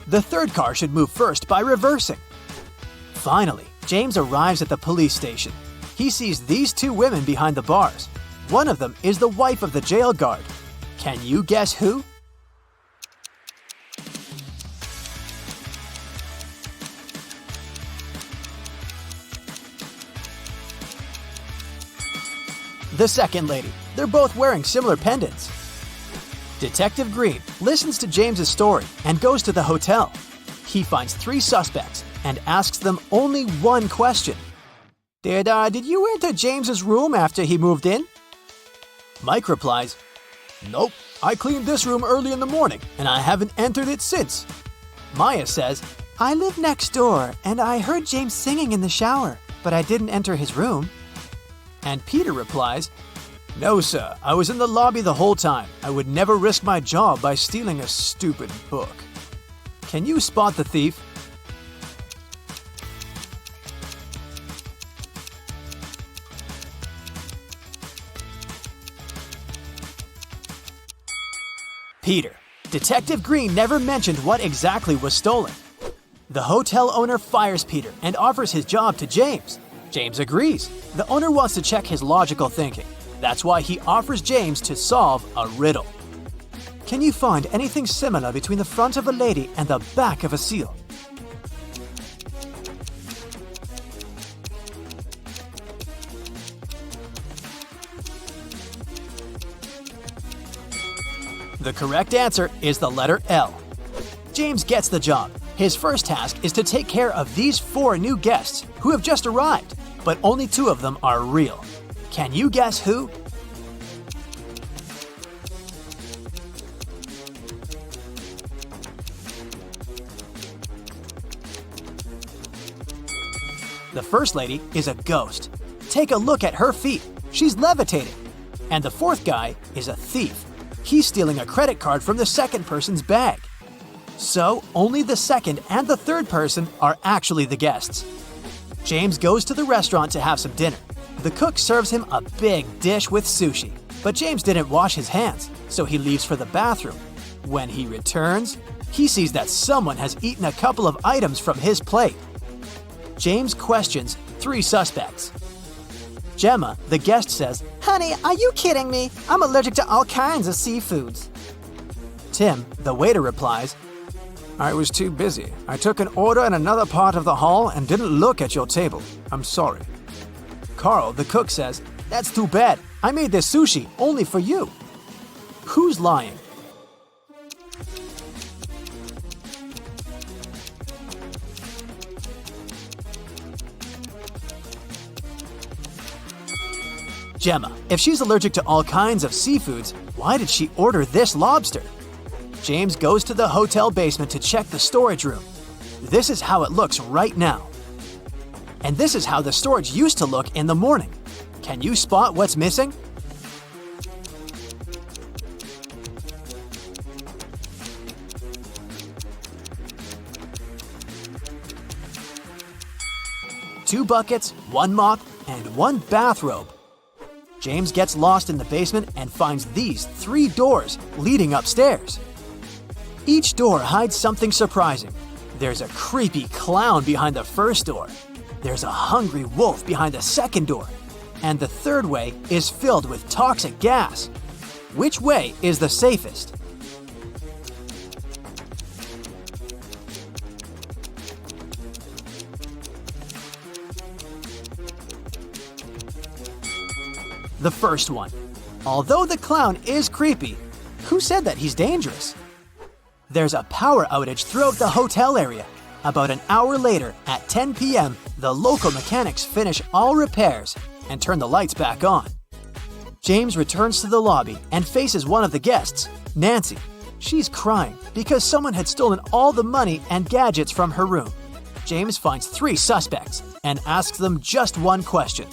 The third car should move first by reversing. Finally, James arrives at the police station. He sees these 2 women behind the bars. One of them is the wife of the jail guard. Can you guess who? The second lady. They're both wearing similar pendants. Detective Green listens to James's story and goes to the hotel. He finds 3 suspects and asks them only one question. Did you enter James's room after he moved in? Mike replies, "Nope, I cleaned this room early in the morning and I haven't entered it since." Maya says, I live next door and I heard James singing in the shower, but I didn't enter his room. and Peter replies, "No, sir, I was in the lobby the whole time. I would never risk my job by stealing a stupid book." Can you spot the thief? Peter. Detective Green never mentioned what exactly was stolen. The hotel owner fires Peter and offers his job to James. James agrees. The owner wants to check his logical thinking. That's why he offers James to solve a riddle. Can you find anything similar between the front of a lady and the back of a seal? The correct answer is the letter L. James gets the job. His first task is to take care of these 4 new guests who have just arrived, but only 2 of them are real. Can you guess who? The first lady is a ghost. Take a look at her feet. She's levitating. And the fourth guy is a thief. He's stealing a credit card from the second person's bag. So, only the second and the third person are actually the guests. James goes to the restaurant to have some dinner. The cook serves him a big dish with sushi, but James didn't wash his hands, so he leaves for the bathroom. When he returns, he sees that someone has eaten a couple of items from his plate. James questions 3 suspects. Gemma, the guest, says, Honey, are you kidding me? I'm allergic to all kinds of seafoods. Tim, the waiter, replies, I was too busy. I took an order in another part of the hall and didn't look at your table. I'm sorry. Carl, the cook, says, That's too bad. I made this sushi only for you. Who's lying? Gemma, if she's allergic to all kinds of seafoods, why did she order this lobster? James goes to the hotel basement to check the storage room. This is how it looks right now. And this is how the storage used to look in the morning. Can you spot what's missing? Two buckets, 1 mop, and 1 bathrobe. James gets lost in the basement and finds these 3 doors leading upstairs. Each door hides something surprising. There's a creepy clown behind the first door. There's a hungry wolf behind the second door. And the third way is filled with toxic gas. Which way is the safest? The first one. Although the clown is creepy, who said that he's dangerous? There's a power outage throughout the hotel area. About an hour later, at 10 p.m., the local mechanics finish all repairs and turn the lights back on. James returns to the lobby and faces one of the guests, Nancy. She's crying because someone had stolen all the money and gadgets from her room. James finds 3 suspects and asks them just one question.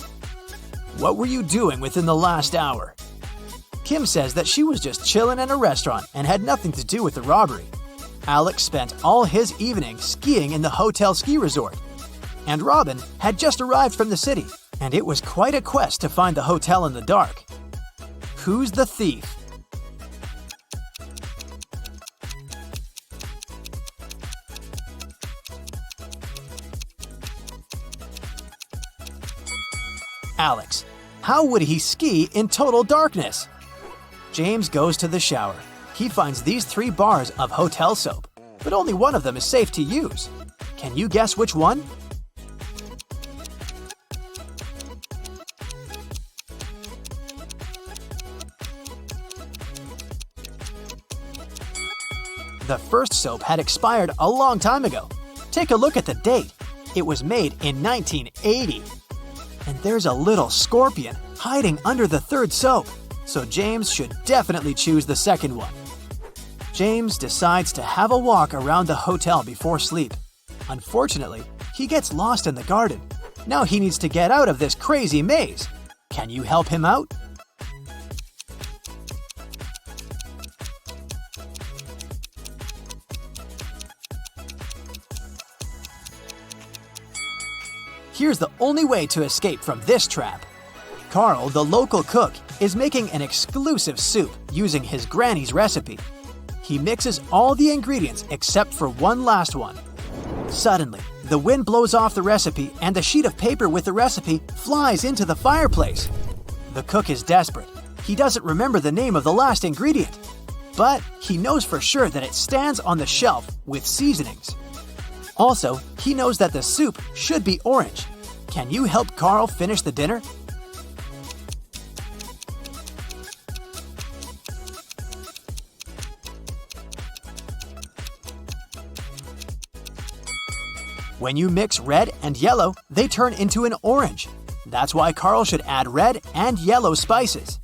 What were you doing within the last hour? Kim says that she was just chilling in a restaurant and had nothing to do with the robbery. Alex spent all his evening skiing in the hotel ski resort. And Robin had just arrived from the city, and it was quite a quest to find the hotel in the dark. Who's the thief? Alex. How would he ski in total darkness? James goes to the shower. He finds these 3 bars of hotel soap, but only one of them is safe to use. Can you guess which one? The first soap had expired a long time ago. Take a look at the date. It was made in 1980. And there's a little scorpion hiding under the third soap, so James should definitely choose the second one. James decides to have a walk around the hotel before sleep. Unfortunately, he gets lost in the garden. Now he needs to get out of this crazy maze. Can you help him out? Here's the only way to escape from this trap. Carl, the local cook, is making an exclusive soup using his granny's recipe. He mixes all the ingredients except for one last one. Suddenly, the wind blows off the recipe and the sheet of paper with the recipe flies into the fireplace. The cook is desperate. He doesn't remember the name of the last ingredient, but he knows for sure that it stands on the shelf with seasonings. Also, he knows that the soup should be orange. Can you help Carl finish the dinner? When you mix red and yellow, they turn into an orange. That's why Carl should add red and yellow spices.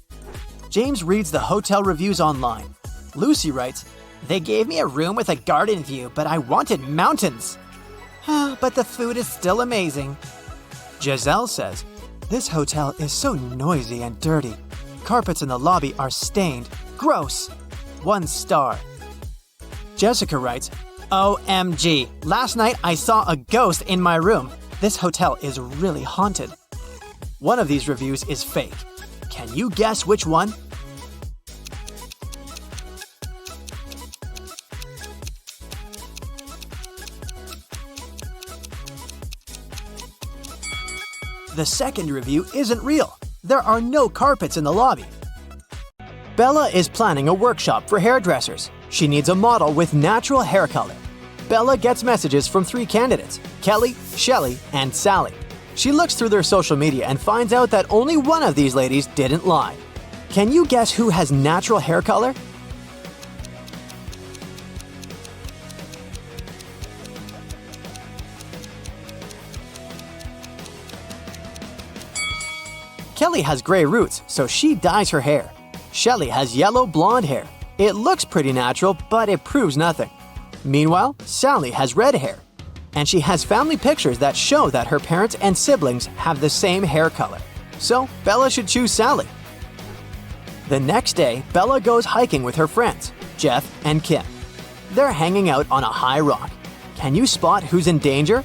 James reads the hotel reviews online. Lucy writes, "They gave me a room with a garden view, but I wanted mountains." But the food is still amazing. Giselle says, This hotel is so noisy and dirty. Carpets in the lobby are stained. Gross. 1 star. Jessica writes, OMG, last night I saw a ghost in my room. This hotel is really haunted. One of these reviews is fake. Can you guess which one? The second review isn't real. There are no carpets in the lobby. Bella is planning a workshop for hairdressers. She needs a model with natural hair color. Bella gets messages from 3 candidates, Kelly, Shelly, and Sally. She looks through their social media and finds out that only one of these ladies didn't lie. Can you guess who has natural hair color? Kelly has gray roots, so she dyes her hair. Shelly has yellow blonde hair. It looks pretty natural, but it proves nothing. Meanwhile, Sally has red hair. And she has family pictures that show that her parents and siblings have the same hair color. So, Bella should choose Sally. The next day, Bella goes hiking with her friends, Jeff and Kim. They're hanging out on a high rock. Can you spot who's in danger?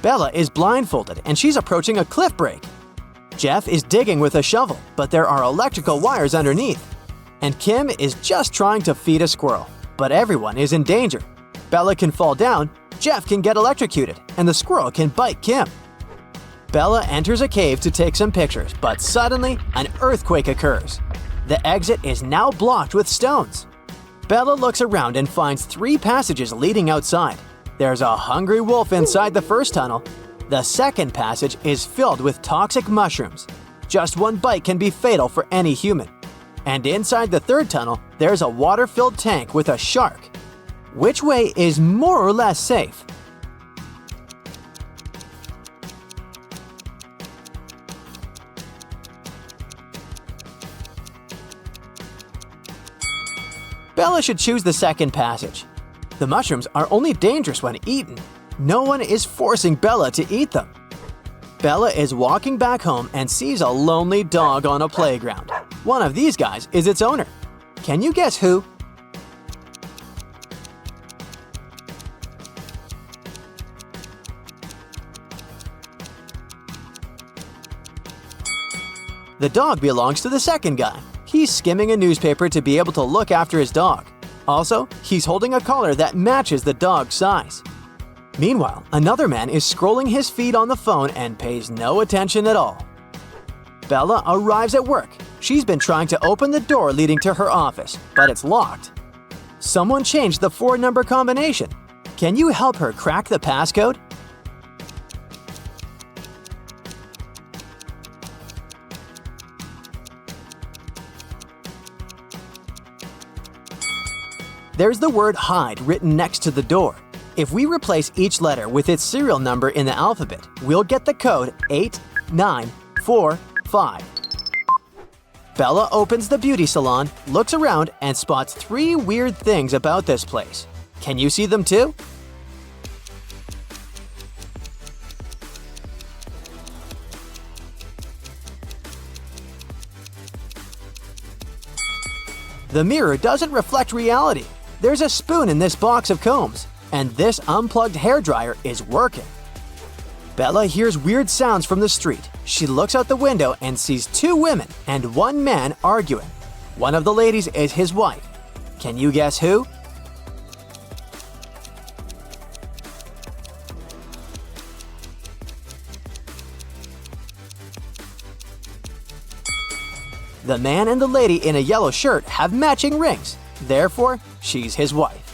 Bella is blindfolded and she's approaching a cliff break. Jeff is digging with a shovel, but there are electrical wires underneath. And Kim is just trying to feed a squirrel, but everyone is in danger. Bella can fall down, Jeff can get electrocuted, and the squirrel can bite Kim. Bella enters a cave to take some pictures, but suddenly an earthquake occurs. The exit is now blocked with stones. Bella looks around and finds 3 passages leading outside. There's a hungry wolf inside the first tunnel. The second passage is filled with toxic mushrooms. Just 1 bite can be fatal for any human. And inside the third tunnel, there's a water-filled tank with a shark. Which way is more or less safe? Bella should choose the second passage. The mushrooms are only dangerous when eaten. No one is forcing Bella to eat them. Bella is walking back home and sees a lonely dog on a playground. One of these guys is its owner. Can you guess who? The dog belongs to the second guy. He's skimming a newspaper to be able to look after his dog. Also, he's holding a collar that matches the dog's size. Meanwhile, another man is scrolling his feed on the phone and pays no attention at all. Bella arrives at work. She's been trying to open the door leading to her office, but it's locked. Someone changed the 4-number combination. Can you help her crack the passcode? There's the word hide written next to the door. If we replace each letter with its serial number in the alphabet, we'll get the code 8945. Bella opens the beauty salon, looks around, and spots 3 weird things about this place. Can you see them too? The mirror doesn't reflect reality. There's a spoon in this box of combs, and this unplugged hairdryer is working. Bella hears weird sounds from the street. She looks out the window and sees 2 women and 1 man arguing. One of the ladies is his wife. Can you guess who? The man and the lady in a yellow shirt have matching rings. Therefore, she's his wife.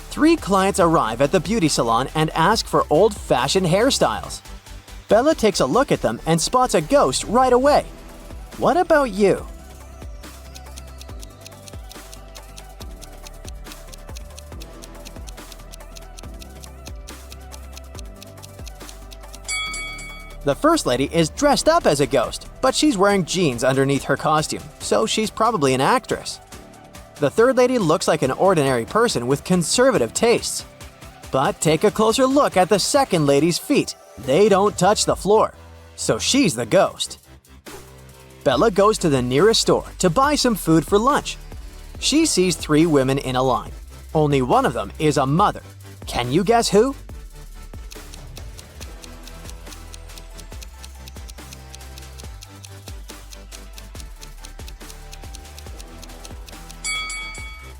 3 clients arrive at the beauty salon and ask for old-fashioned hairstyles. Bella takes a look at them and spots a ghost right away. What about you? The first lady is dressed up as a ghost, but but she's wearing jeans underneath her costume, so she's probably an actress. The third lady looks like an ordinary person with conservative tastes. But take a closer look at the second lady's feet. They don't touch the floor, so she's the ghost. Bella goes to the nearest store to buy some food for lunch. She sees 3 women in a line. Only one of them is a mother. Can you guess who?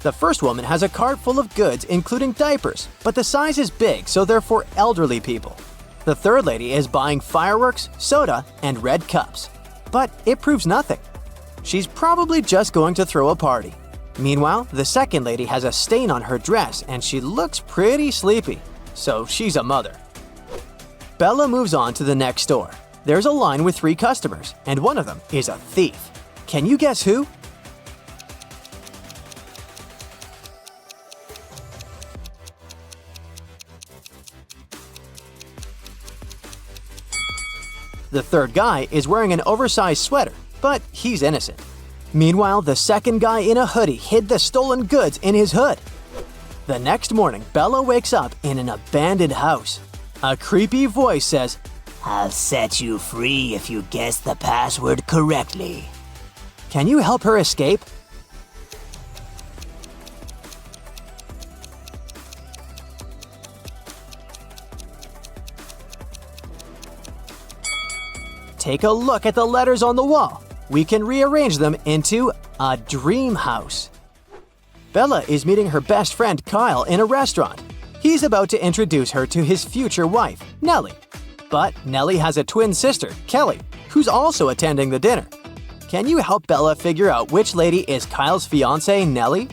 The first woman has a cart full of goods including diapers, but the size is big, so they're for elderly people. The third lady is buying fireworks, soda, and red cups. But it proves nothing. She's probably just going to throw a party. Meanwhile, the second lady has a stain on her dress and she looks pretty sleepy, so she's a mother. Bella moves on to the next store. There's a line with 3 customers, and one of them is a thief. Can you guess who? The third guy is wearing an oversized sweater, but he's innocent. Meanwhile, the second guy in a hoodie hid the stolen goods in his hood. The next morning, Bella wakes up in an abandoned house. A creepy voice says, I'll set you free if you guess the password correctly. "Can you help her escape?" Take a look at the letters on the wall. We can rearrange them into a dream house. Bella is meeting her best friend Kyle in a restaurant. He's about to introduce her to his future wife, Nellie. But Nellie has a twin sister, Kelly, who's also attending the dinner. Can you help Bella figure out which lady is Kyle's fiancée, Nellie?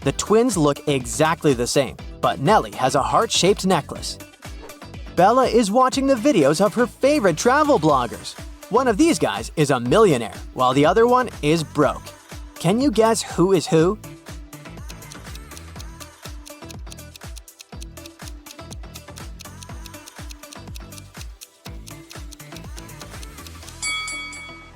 The twins look exactly the same, but Nellie has a heart-shaped necklace. Bella is watching the videos of her favorite travel bloggers. One of these guys is a millionaire, while the other one is broke. Can you guess who is who?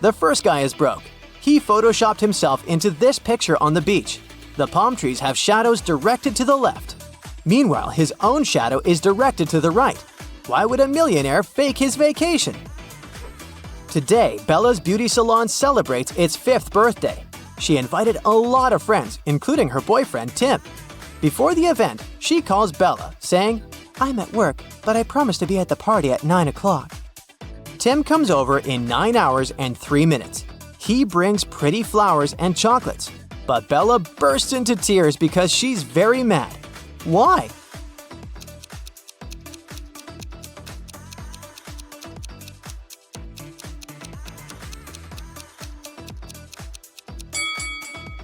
The first guy is broke. He photoshopped himself into this picture on the beach. The palm trees have shadows directed to the left. Meanwhile, his own shadow is directed to the right. Why would a millionaire fake his vacation? Today, Bella's beauty salon celebrates its 5th birthday. She invited a lot of friends, including her boyfriend, Tim. Before the event, she calls Bella, saying, "I'm at work, but I promise to be at the party at 9 o'clock." Tim comes over in 9 hours and 3 minutes. He brings pretty flowers and chocolates. But Bella bursts into tears because she's very mad. Why?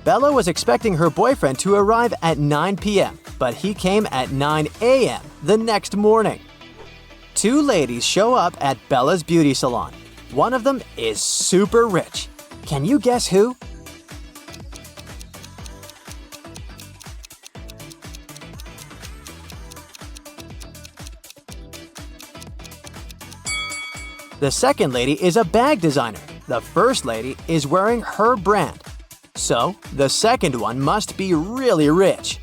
Bella was expecting her boyfriend to arrive at 9 p.m., but he came at 9 a.m. the next morning. 2 ladies show up at Bella's beauty salon. One of them is super rich. Can you guess who? The second lady is a bag designer. The first lady is wearing her brand. So, the second one must be really rich.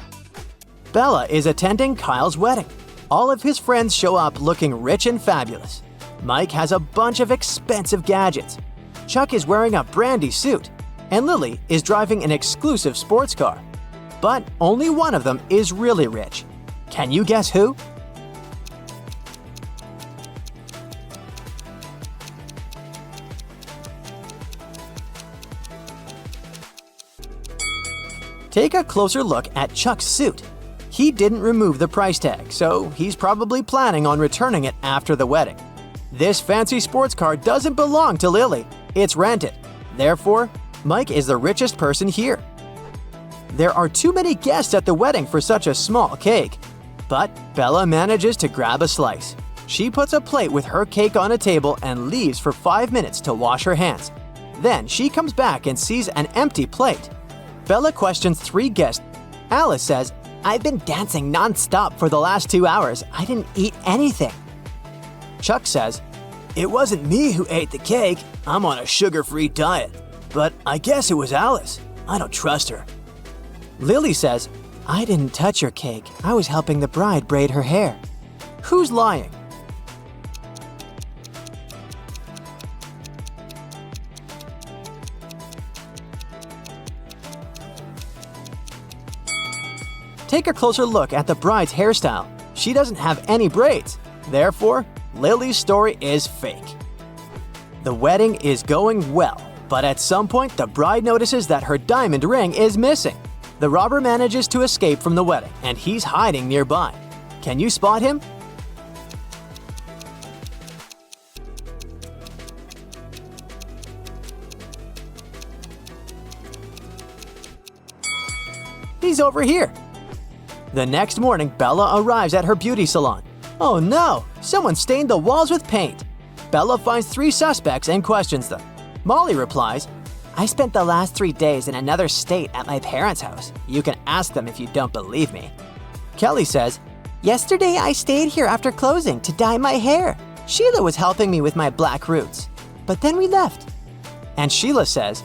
Bella is attending Kyle's wedding. All of his friends show up looking rich and fabulous. Mike has a bunch of expensive gadgets. Chuck is wearing a brandy suit. And Lily is driving an exclusive sports car. But only one of them is really rich. Can you guess who? Take a closer look at Chuck's suit. He didn't remove the price tag, so he's probably planning on returning it after the wedding. This fancy sports car doesn't belong to Lily. It's rented. Therefore, Mike is the richest person here. There are too many guests at the wedding for such a small cake. But Bella manages to grab a slice. She puts a plate with her cake on a table and leaves for 5 minutes to wash her hands. Then she comes back and sees an empty plate. Bella questions 3 guests. Alice says, "I've been dancing non-stop for the last 2 hours. I didn't eat anything." Chuck says, "It wasn't me who ate the cake. I'm on a sugar-free diet. But I guess it was Alice. I don't trust her." Lily says, "I didn't touch your cake. I was helping the bride braid her hair." Who's lying? Take a closer look at the bride's hairstyle. She doesn't have any braids. Therefore, Lily's story is fake. The wedding is going well, but at some point the bride notices that her diamond ring is missing. The robber manages to escape from the wedding, and he's hiding nearby. Can you spot him? He's over here. The next morning, Bella arrives at her beauty salon. Oh no! Someone stained the walls with paint. Bella finds 3 suspects and questions them. Molly replies, "I spent the last 3 days in another state at my parents' house. You can ask them if you don't believe me." Kelly says, "Yesterday I stayed here after closing to dye my hair. Sheila was helping me with my black roots. But then we left." And Sheila says,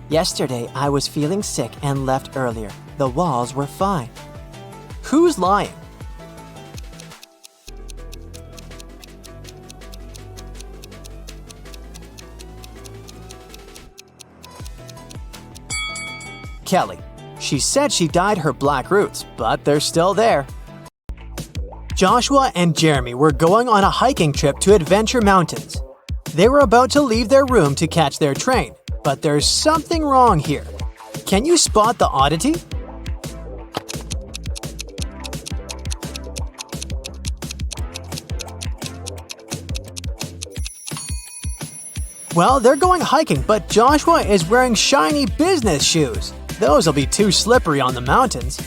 "Yesterday I was feeling sick and left earlier. The walls were fine." Who's lying? Kelly. She said she dyed her black roots, but they're still there. Joshua and Jeremy were going on a hiking trip to Adventure Mountains. They were about to leave their room to catch their train, but there's something wrong here. Can you spot the oddity? Well, they're going hiking, but Joshua is wearing shiny business shoes. Those will be too slippery on the mountains.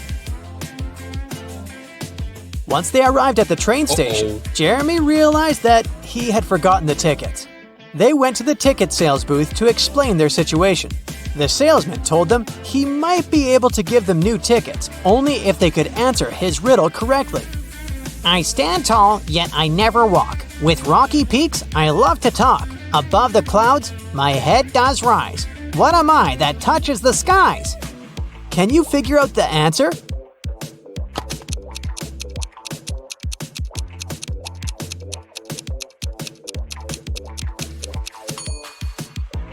Once they arrived at the train station, Jeremy realized that he had forgotten the tickets. They went to the ticket sales booth to explain their situation. The salesman told them he might be able to give them new tickets, only if they could answer his riddle correctly. I stand tall, yet I never walk. With rocky peaks, I love to talk. Above the clouds, my head does rise. What am I that touches the skies? Can you figure out the answer?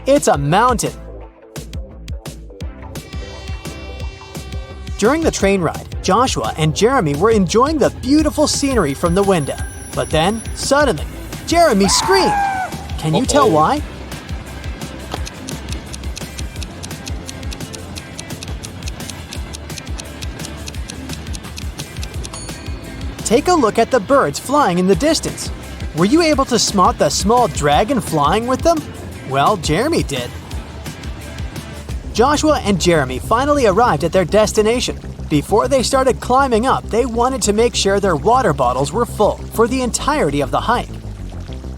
It's a mountain. During the train ride, Joshua and Jeremy were enjoying the beautiful scenery from the window. But then, suddenly, Jeremy screamed. Can you tell why? Take a look at the birds flying in the distance. Were you able to spot the small dragon flying with them? Well, Jeremy did. Joshua and Jeremy finally arrived at their destination. Before they started climbing up, they wanted to make sure their water bottles were full for the entirety of the hike.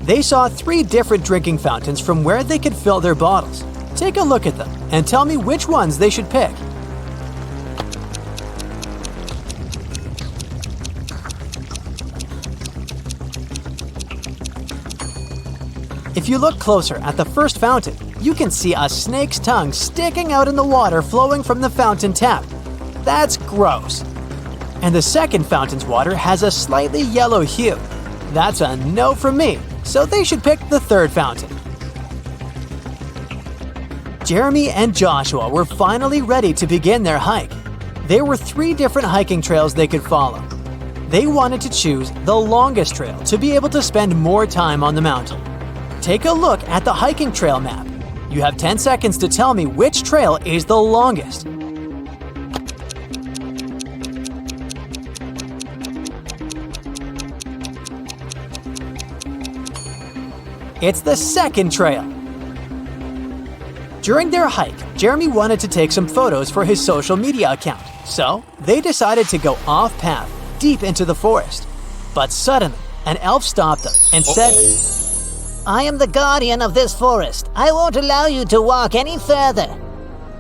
They saw 3 different drinking fountains from where they could fill their bottles. Take a look at them and tell me which ones they should pick. If you look closer at the first fountain, you can see a snake's tongue sticking out in the water flowing from the fountain tap. That's gross. And the second fountain's water has a slightly yellow hue. That's a no from me, so they should pick the third fountain. Jeremy and Joshua were finally ready to begin their hike. There were 3 different hiking trails they could follow. They wanted to choose the longest trail to be able to spend more time on the mountain. Take a look at the hiking trail map. You have 10 seconds to tell me which trail is the longest. It's the second trail. During their hike, Jeremy wanted to take some photos for his social media account, so they decided to go off-path, deep into the forest. But suddenly, an elf stopped them and said, I am the guardian of this forest. I won't allow you to walk any further.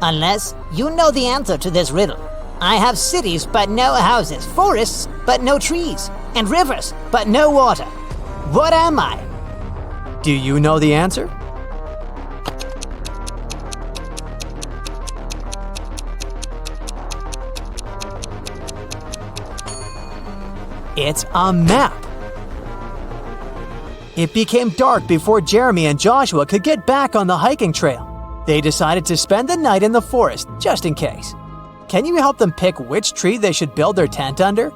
Unless you know the answer to this riddle. I have cities but no houses, forests but no trees, and rivers but no water. What am I? Do you know the answer? It's a map. It became dark before Jeremy and Joshua could get back on the hiking trail. They decided to spend the night in the forest, just in case. Can you help them pick which tree they should build their tent under?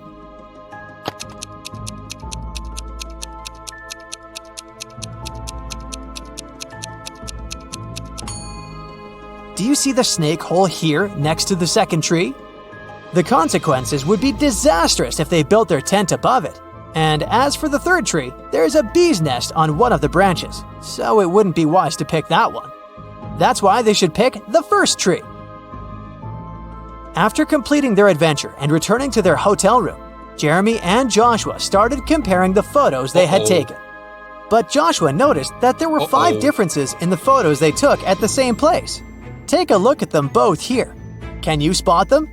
Do you see the snake hole here next to the second tree? The consequences would be disastrous if they built their tent above it. And as for the third tree, there's a bee's nest on one of the branches, so it wouldn't be wise to pick that one. That's why they should pick the first tree. After completing their adventure and returning to their hotel room, Jeremy and Joshua started comparing the photos they had taken. But Joshua noticed that there were 5 differences in the photos they took at the same place. Take a look at them both here. Can you spot them?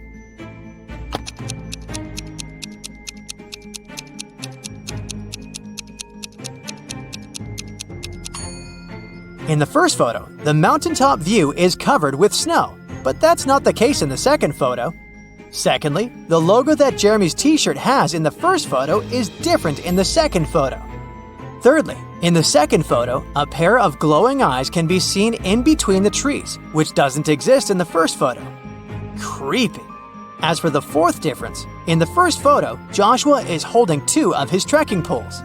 In the first photo, the mountaintop view is covered with snow, but that's not the case in the second photo. Secondly, the logo that Jeremy's t-shirt has in the first photo is different in the second photo. Thirdly, in the second photo, a pair of glowing eyes can be seen in between the trees, which doesn't exist in the first photo. Creepy. As for the fourth difference, in the first photo, Joshua is holding 2 of his trekking poles.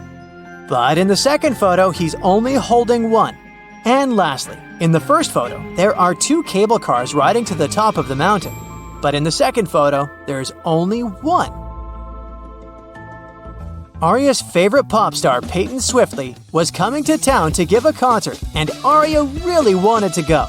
But in the second photo, he's only holding 1. And lastly, in the first photo, there are 2 cable cars riding to the top of the mountain. But in the second photo, there's only 1. Arya's favorite pop star, Peyton Swiftly, was coming to town to give a concert, and Arya really wanted to go.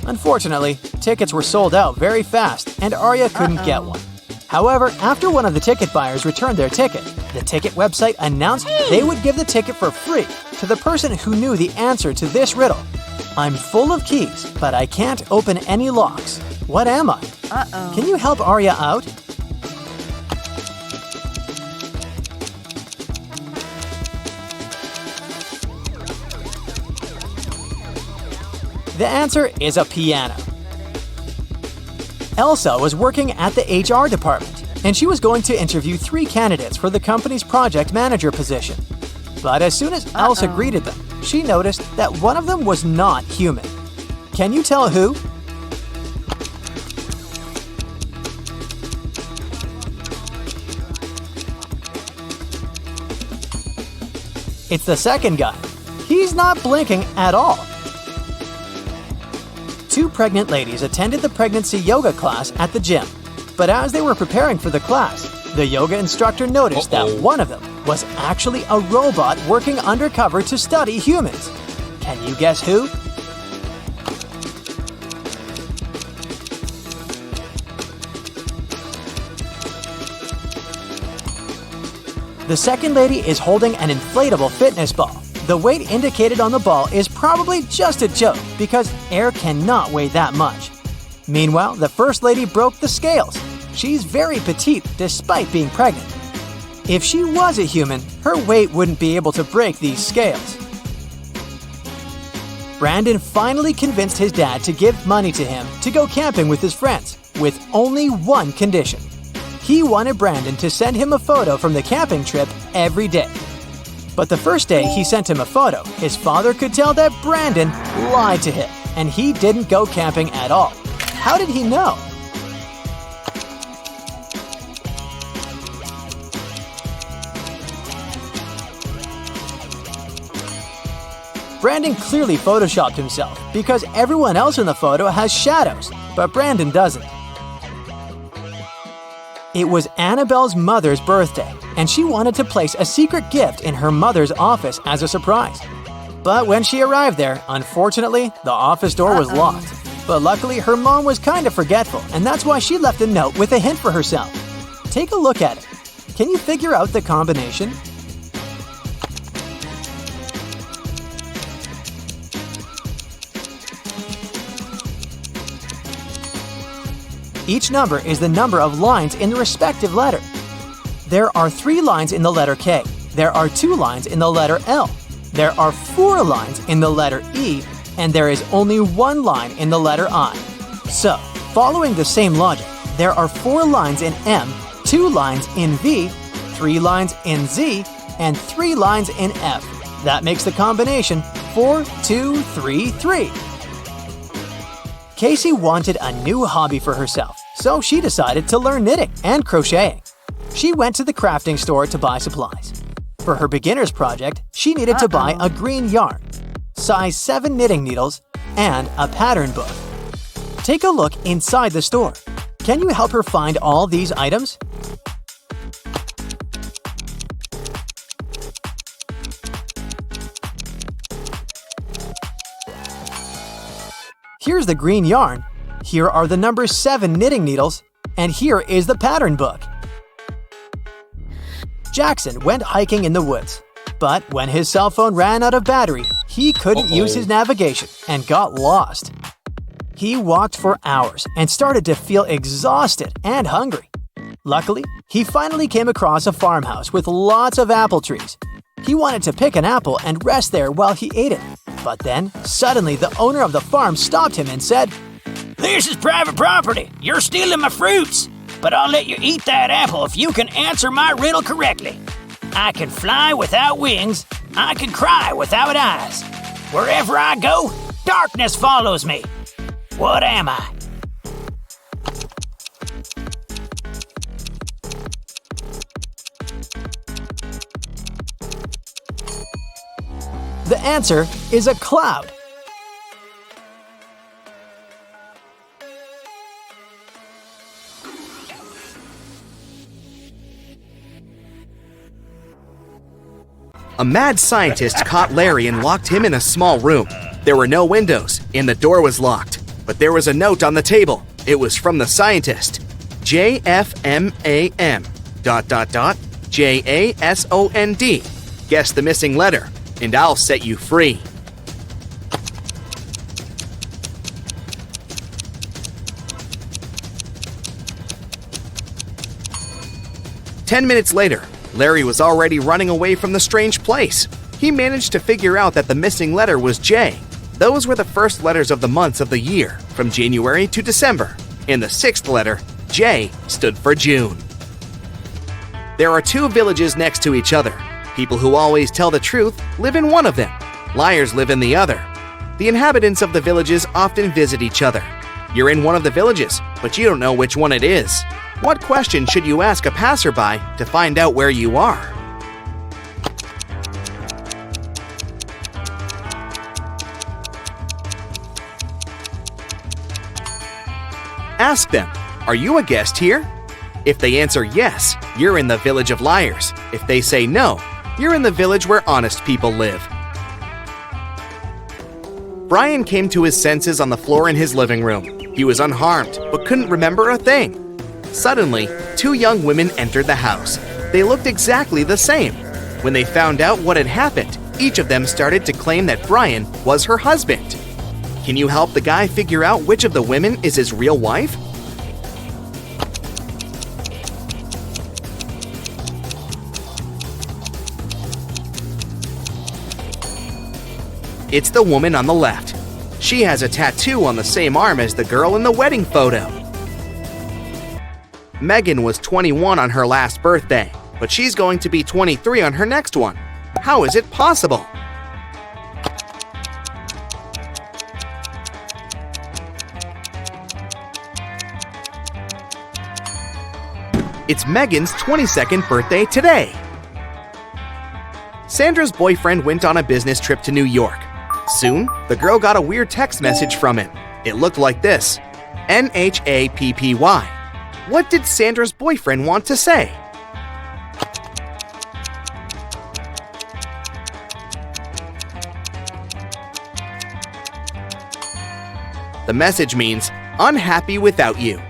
Unfortunately, tickets were sold out very fast, and Arya couldn't get one. However, after one of the ticket buyers returned their ticket, the ticket website announced they would give the ticket for free to the person who knew the answer to this riddle. I'm full of keys, but I can't open any locks. What am I? Can you help Arya out? The answer is a piano. Elsa was working at the HR department, and she was going to interview 3 candidates for the company's project manager position. But as soon as Elsa greeted them, she noticed that one of them was not human. Can you tell who? It's the second guy. He's not blinking at all. 2 pregnant ladies attended the pregnancy yoga class at the gym. But as they were preparing for the class, the yoga instructor noticed that one of them was actually a robot working undercover to study humans. Can you guess who? The second lady is holding an inflatable fitness ball. The weight indicated on the ball is probably just a joke because air cannot weigh that much. Meanwhile, the first lady broke the scales. She's very petite despite being pregnant. If she was a human, her weight wouldn't be able to break these scales. Brandon finally convinced his dad to give money to him to go camping with his friends, with only one condition. He wanted Brandon to send him a photo from the camping trip every day. But the first day he sent him a photo, his father could tell that Brandon lied to him, and he didn't go camping at all. How did he know? Brandon clearly photoshopped himself because everyone else in the photo has shadows, but Brandon doesn't. It was Annabelle's mother's birthday, and she wanted to place a secret gift in her mother's office as a surprise. But when she arrived there, unfortunately, the office door was locked. But luckily, her mom was kind of forgetful, and that's why she left a note with a hint for herself. Take a look at it. Can you figure out the combination? Each number is the number of lines in the respective letter. There are 3 lines in the letter K. There are 2 lines in the letter L. There are 4 lines in the letter E, and there is only 1 line in the letter I. So, following the same logic, there are 4 lines in M, 2 lines in V, 3 lines in Z, and 3 lines in F. That makes the combination 4, 2, 3, 3. Casey wanted a new hobby for herself, so she decided to learn knitting and crocheting. She went to the crafting store to buy supplies. For her beginner's project, she needed to buy a green yarn, size 7 knitting needles, and a pattern book. Take a look inside the store. Can you help her find all these items? Here's the green yarn, here are the number 7 knitting needles, and here is the pattern book. Jackson went hiking in the woods, but when his cell phone ran out of battery, he couldn't use his navigation and got lost. He walked for hours and started to feel exhausted and hungry. Luckily, he finally came across a farmhouse with lots of apple trees. He wanted to pick an apple and rest there while he ate it. But then, suddenly, the owner of the farm stopped him and said, "This is private property. You're stealing my fruits. But I'll let you eat that apple if you can answer my riddle correctly. I can fly without wings. I can cry without eyes. Wherever I go, darkness follows me. What am I?" The answer is a cloud. A mad scientist caught Larry and locked him in a small room. There were no windows, and the door was locked. But there was a note on the table. It was from the scientist. JFMAM ... JASOND. Guess the missing letter, and I'll set you free. "10 minutes later, Larry was already running away from the strange place. He managed to figure out that the missing letter was J. Those were the first letters of the months of the year, from January to December. And the 6th letter, J, stood for June. There are 2 villages next to each other. People who always tell the truth live in one of them. Liars live in the other. The inhabitants of the villages often visit each other. You're in one of the villages, but you don't know which one it is. What question should you ask a passerby to find out where you are? Ask them, "Are you a guest here?" If they answer yes, you're in the village of liars. If they say no, you're in the village where honest people live. Brian came to his senses on the floor in his living room. He was unharmed, but couldn't remember a thing. Suddenly, 2 young women entered the house. They looked exactly the same. When they found out what had happened, each of them started to claim that Brian was her husband. Can you help the guy figure out which of the women is his real wife? It's the woman on the left. She has a tattoo on the same arm as the girl in the wedding photo. Megan was 21 on her last birthday, but she's going to be 23 on her next one. How is it possible? It's Megan's 22nd birthday today. Sandra's boyfriend went on a business trip to New York. Soon, the girl got a weird text message from him. It looked like this: NHAPPY. What did Sandra's boyfriend want to say? The message means, "unhappy without you."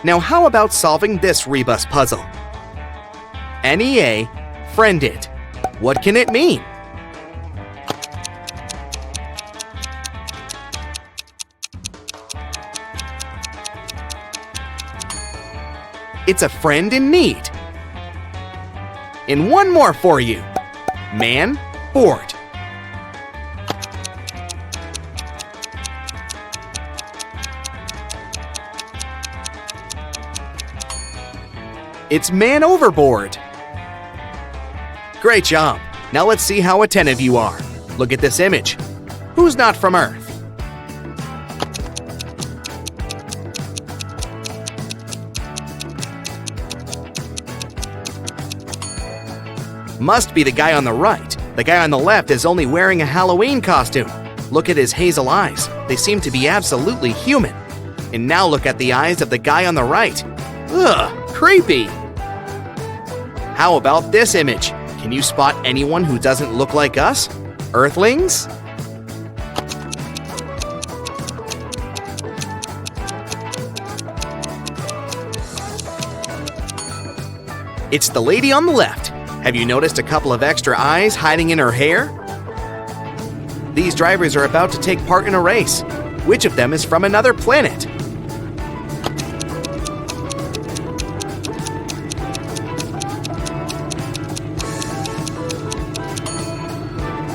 Now how about solving this rebus puzzle? NEA, friended. What can it mean? It's a friend in need. And one more for you. Man, board. It's man overboard. Great job. Now let's see how attentive you are. Look at this image. Who's not from Earth? Must be the guy on the right. The guy on the left is only wearing a Halloween costume. Look at his hazel eyes. They seem to be absolutely human. And now look at the eyes of the guy on the right. Ugh, creepy. How about this image? Can you spot anyone who doesn't look like us? Earthlings? It's the lady on the left. Have you noticed a couple of extra eyes hiding in her hair? These drivers are about to take part in a race. Which of them is from another planet?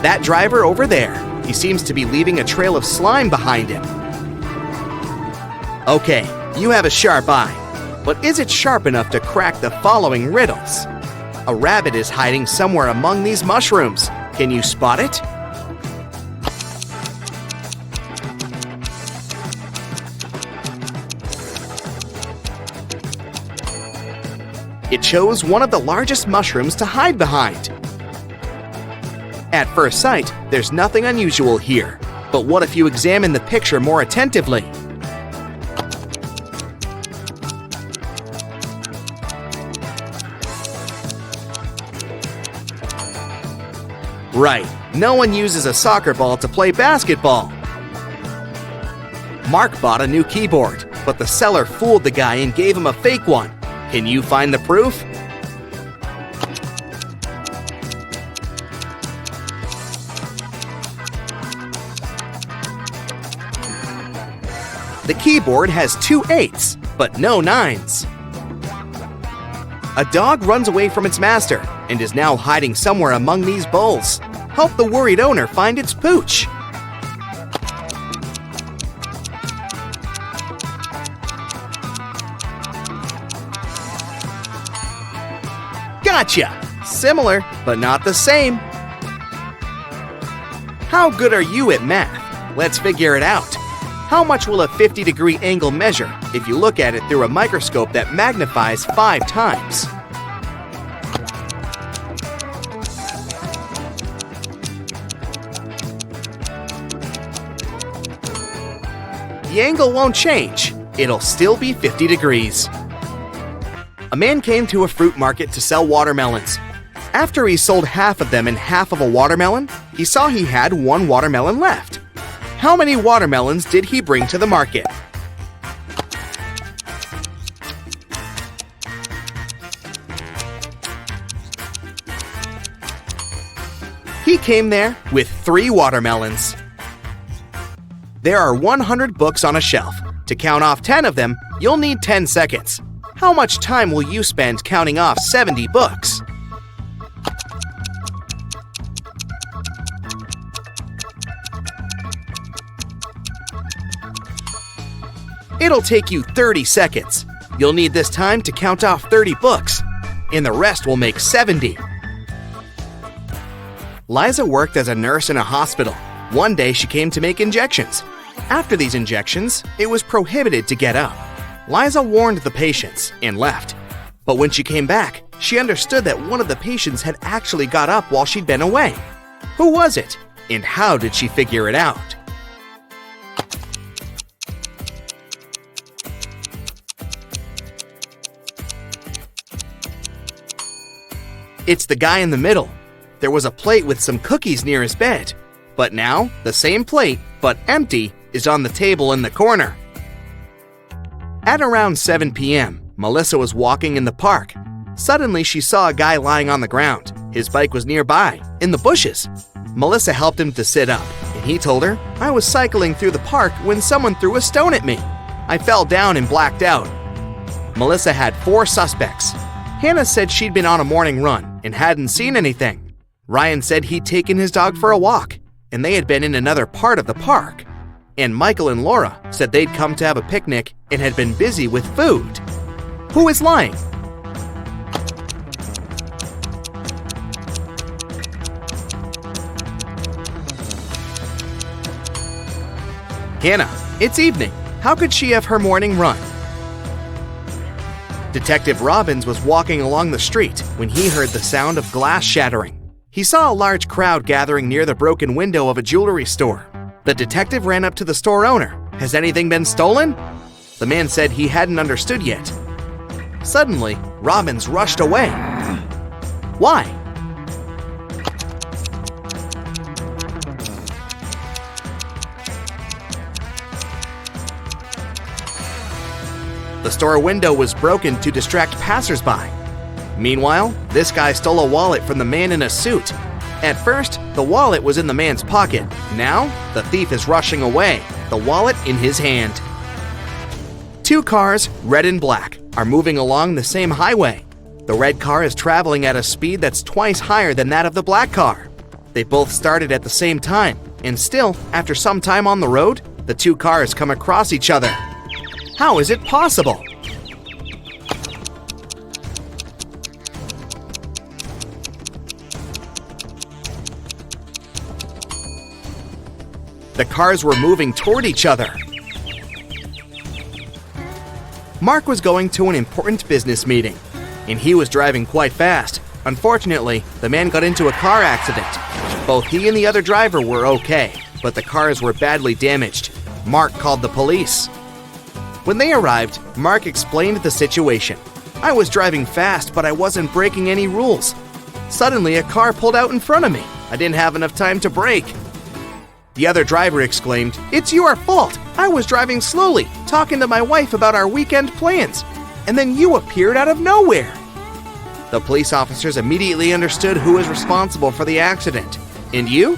That driver over there. He seems to be leaving a trail of slime behind him. Okay, you have a sharp eye. But is it sharp enough to crack the following riddles? A rabbit is hiding somewhere among these mushrooms. Can you spot it? It chose one of the largest mushrooms to hide behind. At first sight, there's nothing unusual here. But what if you examine the picture more attentively? Right, no one uses a soccer ball to play basketball. Mark bought a new keyboard, but the seller fooled the guy and gave him a fake one. Can you find the proof? The keyboard has 2 8s, but no 9s. A dog runs away from its master and is now hiding somewhere among these bowls. Help the worried owner find its pooch. Gotcha! Similar, but not the same. How good are you at math? Let's figure it out. How much will a 50-degree angle measure if you look at it through a microscope that magnifies 5 times? The angle won't change. It'll still be 50 degrees. A man came to a fruit market to sell watermelons. After he sold half of them and half of a watermelon, he saw he had 1 watermelon left. How many watermelons did he bring to the market? He came there with 3 watermelons. There are 100 books on a shelf. To count off 10 of them, you'll need 10 seconds. How much time will you spend counting off 70 books? It'll take you 30 seconds. You'll need this time to count off 30 books, and the rest will make 70. Liza worked as a nurse in a hospital. One day she came to make injections. After these injections, it was prohibited to get up. Liza warned the patients and left. But when she came back, she understood that one of the patients had actually got up while she'd been away. Who was it? And how did she figure it out? It's the guy in the middle. There was a plate with some cookies near his bed. But now, the same plate, but empty, is on the table in the corner. At around 7 p.m., Melissa was walking in the park. Suddenly, she saw a guy lying on the ground. His bike was nearby, in the bushes. Melissa helped him to sit up, and he told her, "I was cycling through the park when someone threw a stone at me. I fell down and blacked out." Melissa had 4 suspects. Hannah said she'd been on a morning run and hadn't seen anything. Ryan said he'd taken his dog for a walk, and they had been in another part of the park. And Michael and Laura said they'd come to have a picnic and had been busy with food. Who is lying? Hannah, it's evening. How could she have her morning run? Detective Robbins was walking along the street when he heard the sound of glass shattering. He saw a large crowd gathering near the broken window of a jewelry store. The detective ran up to the store owner. Has anything been stolen? The man said he hadn't understood yet. Suddenly, Robbins rushed away. Why? The store window was broken to distract passersby. Meanwhile, this guy stole a wallet from the man in a suit. At first, the wallet was in the man's pocket. Now, the thief is rushing away, the wallet in his hand. 2 cars, red and black, are moving along the same highway. The red car is traveling at a speed that's twice higher than that of the black car. They both started at the same time, and still, after some time on the road, the 2 cars come across each other. How is it possible? The cars were moving toward each other. Mark was going to an important business meeting, and he was driving quite fast. Unfortunately, the man got into a car accident. Both he and the other driver were okay, but the cars were badly damaged. Mark called the police. When they arrived, Mark explained the situation. I was driving fast, but I wasn't breaking any rules. Suddenly, a car pulled out in front of me. I didn't have enough time to brake. The other driver exclaimed, "It's your fault! I was driving slowly, talking to my wife about our weekend plans, and then you appeared out of nowhere." The police officers immediately understood who was responsible for the accident. And you?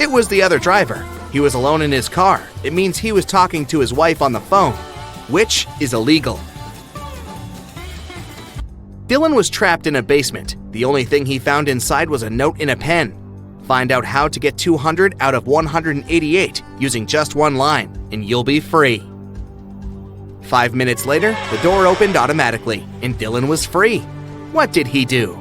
It was the other driver. He was alone in his car. It means he was talking to his wife on the phone, which is illegal. Dylan was trapped in a basement. The only thing he found inside was a note and a pen. Find out how to get 200 out of 188 using just one line, and you'll be free. 5 minutes later, the door opened automatically, and Dylan was free. What did he do?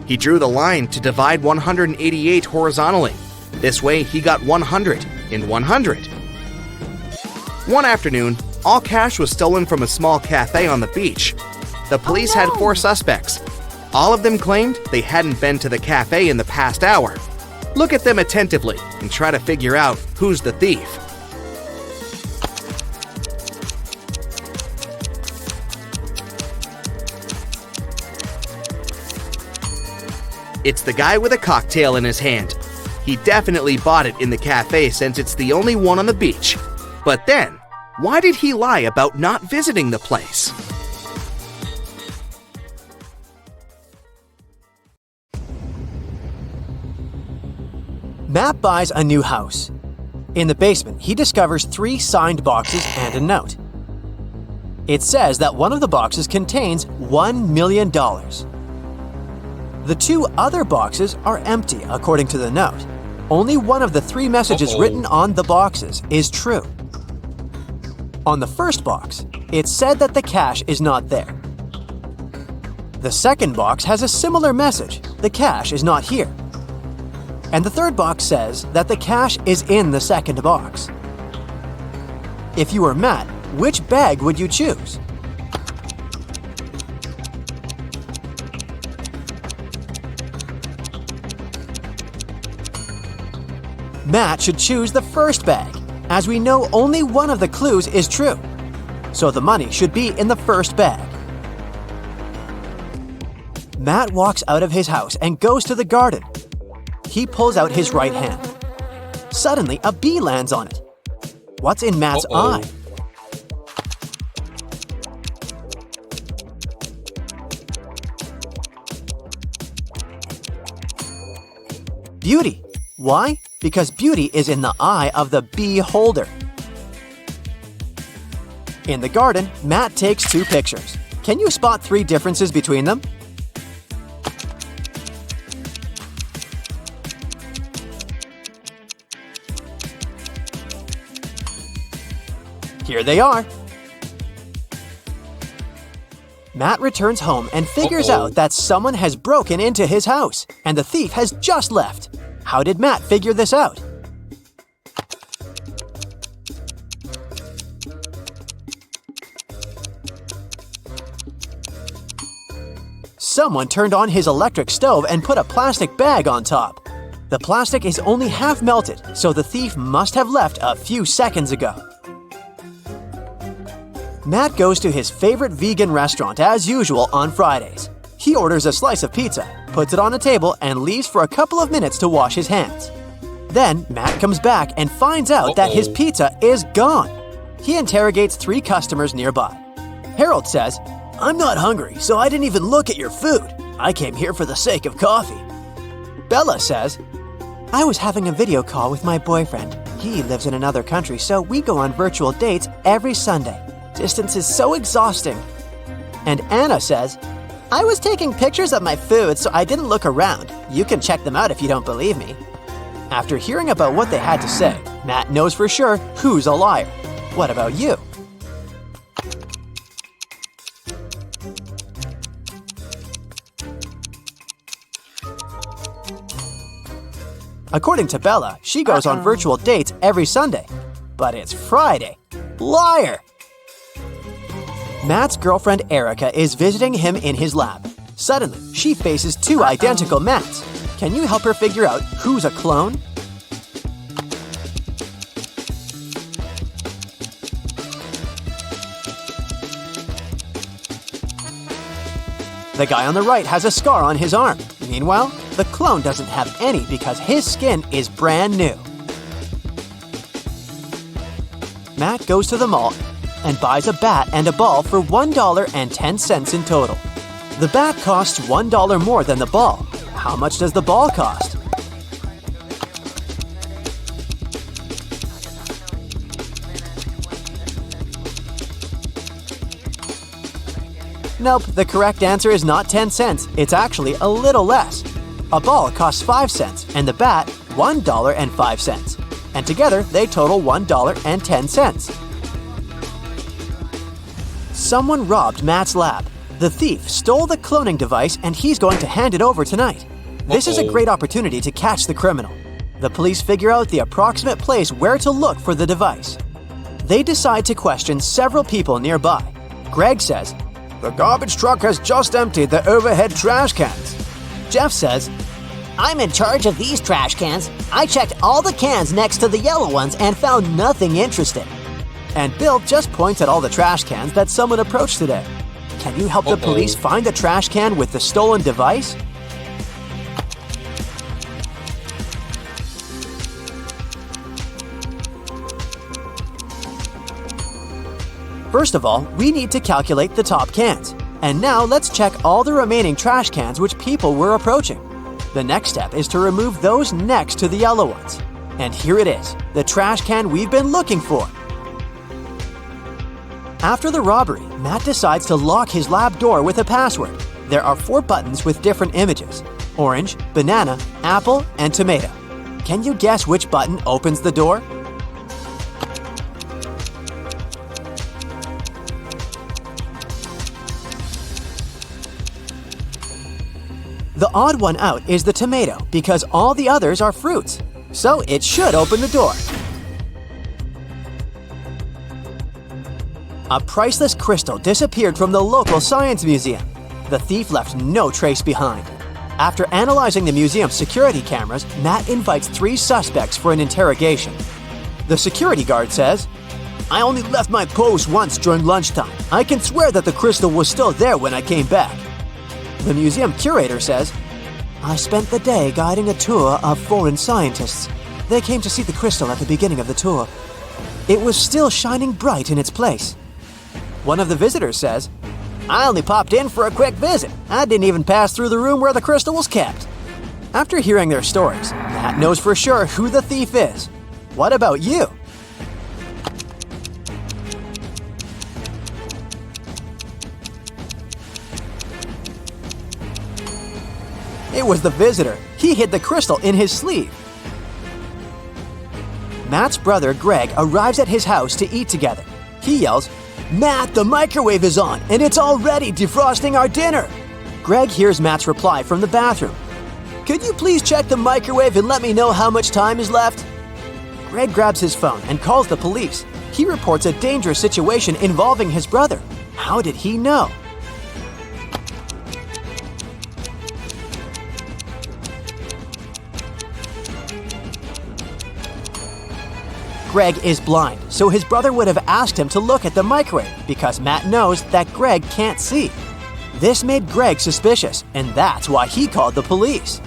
He drew the line to divide 188 horizontally. This way, he got 100 and 100. One afternoon, all cash was stolen from a small cafe on the beach. The police had 4 suspects. All of them claimed they hadn't been to the cafe in the past hour. Look at them attentively and try to figure out who's the thief. It's the guy with a cocktail in his hand. He definitely bought it in the cafe since it's the only one on the beach. But then, why did he lie about not visiting the place? Matt buys a new house. In the basement, he discovers 3 signed boxes and a note. It says that one of the boxes contains $1 million. The 2 other boxes are empty, according to the note. Only one of the 3 messages written on the boxes is true. On the first box, it said that the cash is not there. The second box has a similar message: the cash is not here. And the third box says that the cash is in the second box. If you were Matt, which bag would you choose? Matt should choose the first bag, as we know only one of the clues is true. So the money should be in the first bag. Matt walks out of his house and goes to the garden. He pulls out his right hand. Suddenly, a bee lands on it. What's in Matt's eye? Beauty. Why? Because beauty is in the eye of the beholder. In the garden, Matt takes 2 pictures. Can you spot 3 differences between them? Here they are. Matt returns home and figures out that someone has broken into his house, and the thief has just left. How did Matt figure this out? Someone turned on his electric stove and put a plastic bag on top. The plastic is only half melted, so the thief must have left a few seconds ago. Matt goes to his favorite vegan restaurant as usual on Fridays. He orders a slice of pizza, puts it on a table, and leaves for a couple of minutes to wash his hands. Then Matt comes back and finds out that his pizza is gone. He interrogates 3 customers nearby. Harold says, "I'm not hungry, so I didn't even look at your food. I came here for the sake of coffee." Bella says, "I was having a video call with my boyfriend. He lives in another country, so we go on virtual dates every Sunday. Distance is so exhausting." And Anna says, "I was taking pictures of my food, so I didn't look around. You can check them out if you don't believe me." After hearing about what they had to say, Matt knows for sure who's a liar. What about you? According to Bella, she goes on virtual dates every Sunday. But it's Friday. Liar! Matt's girlfriend Erica is visiting him in his lab. Suddenly, she faces 2 identical Matts. Can you help her figure out who's a clone? The guy on the right has a scar on his arm. Meanwhile, the clone doesn't have any because his skin is brand new. Matt goes to the mall and buys a bat and a ball for $1.10 in total. The bat costs $1 more than the ball. How much does the ball cost? Nope, the correct answer is not 10 cents. It's actually a little less. A ball costs 5 cents and the bat $1.05. And together they total $1.10. Someone robbed Matt's lab. The thief stole the cloning device and he's going to hand it over tonight. This is a great opportunity to catch the criminal. The police figure out the approximate place where to look for the device. They decide to question several people nearby. Greg says, "The garbage truck has just emptied the overhead trash cans." Jeff says, "I'm in charge of these trash cans. I checked all the cans next to the yellow ones and found nothing interesting." And Bill just points at all the trash cans that someone approached today. Can you help the police find the trash can with the stolen device? First of all, we need to calculate the top cans. And now let's check all the remaining trash cans which people were approaching. The next step is to remove those next to the yellow ones. And here it is, the trash can we've been looking for. After the robbery, Matt decides to lock his lab door with a password. There are 4 buttons with different images: orange, banana, apple, and tomato. Can you guess which button opens the door? The odd one out is the tomato because all the others are fruits, so it should open the door. A priceless crystal disappeared from the local science museum. The thief left no trace behind. After analyzing the museum's security cameras, Matt invites 3 suspects for an interrogation. The security guard says, "I only left my post once during lunchtime. I can swear that the crystal was still there when I came back." The museum curator says, "I spent the day guiding a tour of foreign scientists. They came to see the crystal at the beginning of the tour. It was still shining bright in its place." One of the visitors says, "I only popped in for a quick visit. I didn't even pass through the room where the crystal was kept." After hearing their stories, Matt knows for sure who the thief is. What about you? It was the visitor. He hid the crystal in his sleeve. Matt's brother, Greg, arrives at his house to eat together. He yells, "Matt, the microwave is on, and it's already defrosting our dinner!" Greg hears Matt's reply from the bathroom. "Could you please check the microwave and let me know how much time is left?" Greg grabs his phone and calls the police. He reports a dangerous situation involving his brother. How did he know? Greg is blind, so his brother would have asked him to look at the microwave because Matt knows that Greg can't see. This made Greg suspicious, and that's why he called the police.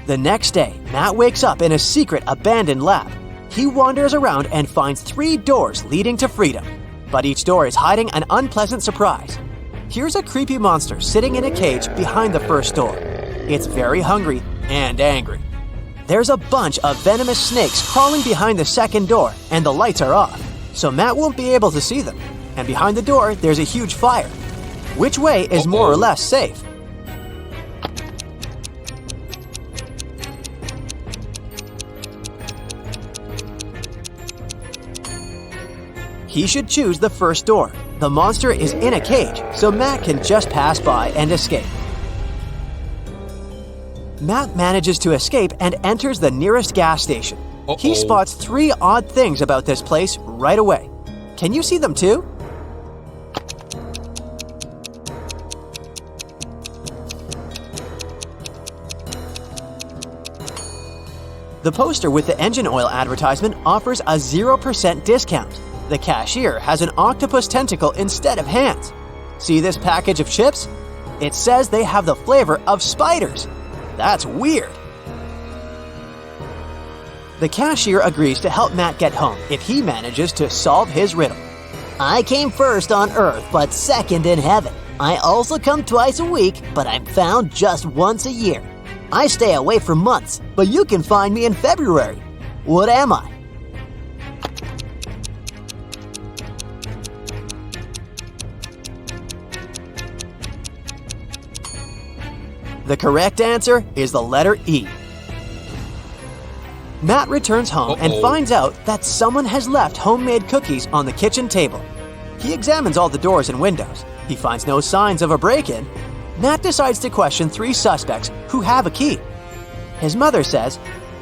The next day, Matt wakes up in a secret abandoned lab. He wanders around and finds 3 doors leading to freedom, but each door is hiding an unpleasant surprise. Here's a creepy monster sitting in a cage behind the first door. It's very hungry and angry. There's a bunch of venomous snakes crawling behind the second door, and the lights are off, so Matt won't be able to see them. And behind the door, there's a huge fire. Which way is more or less safe? He should choose the first door. The monster is in a cage, so Matt can just pass by and escape. Matt manages to escape and enters the nearest gas station. He spots 3 odd things about this place right away. Can you see them too? The poster with the engine oil advertisement offers a 0% discount. The cashier has an octopus tentacle instead of hands. See this package of chips? It says they have the flavor of spiders. That's weird. The cashier agrees to help Matt get home if he manages to solve his riddle. I came first on Earth, but second in heaven. I also come twice a week, but I'm found just once a year. I stay away for months, but you can find me in February. What am I? The correct answer is the letter E. Matt returns home and finds out that someone has left homemade cookies on the kitchen table. He examines all the doors and windows. He finds no signs of a break-in. Matt decides to question 3 suspects who have a key. His mother says,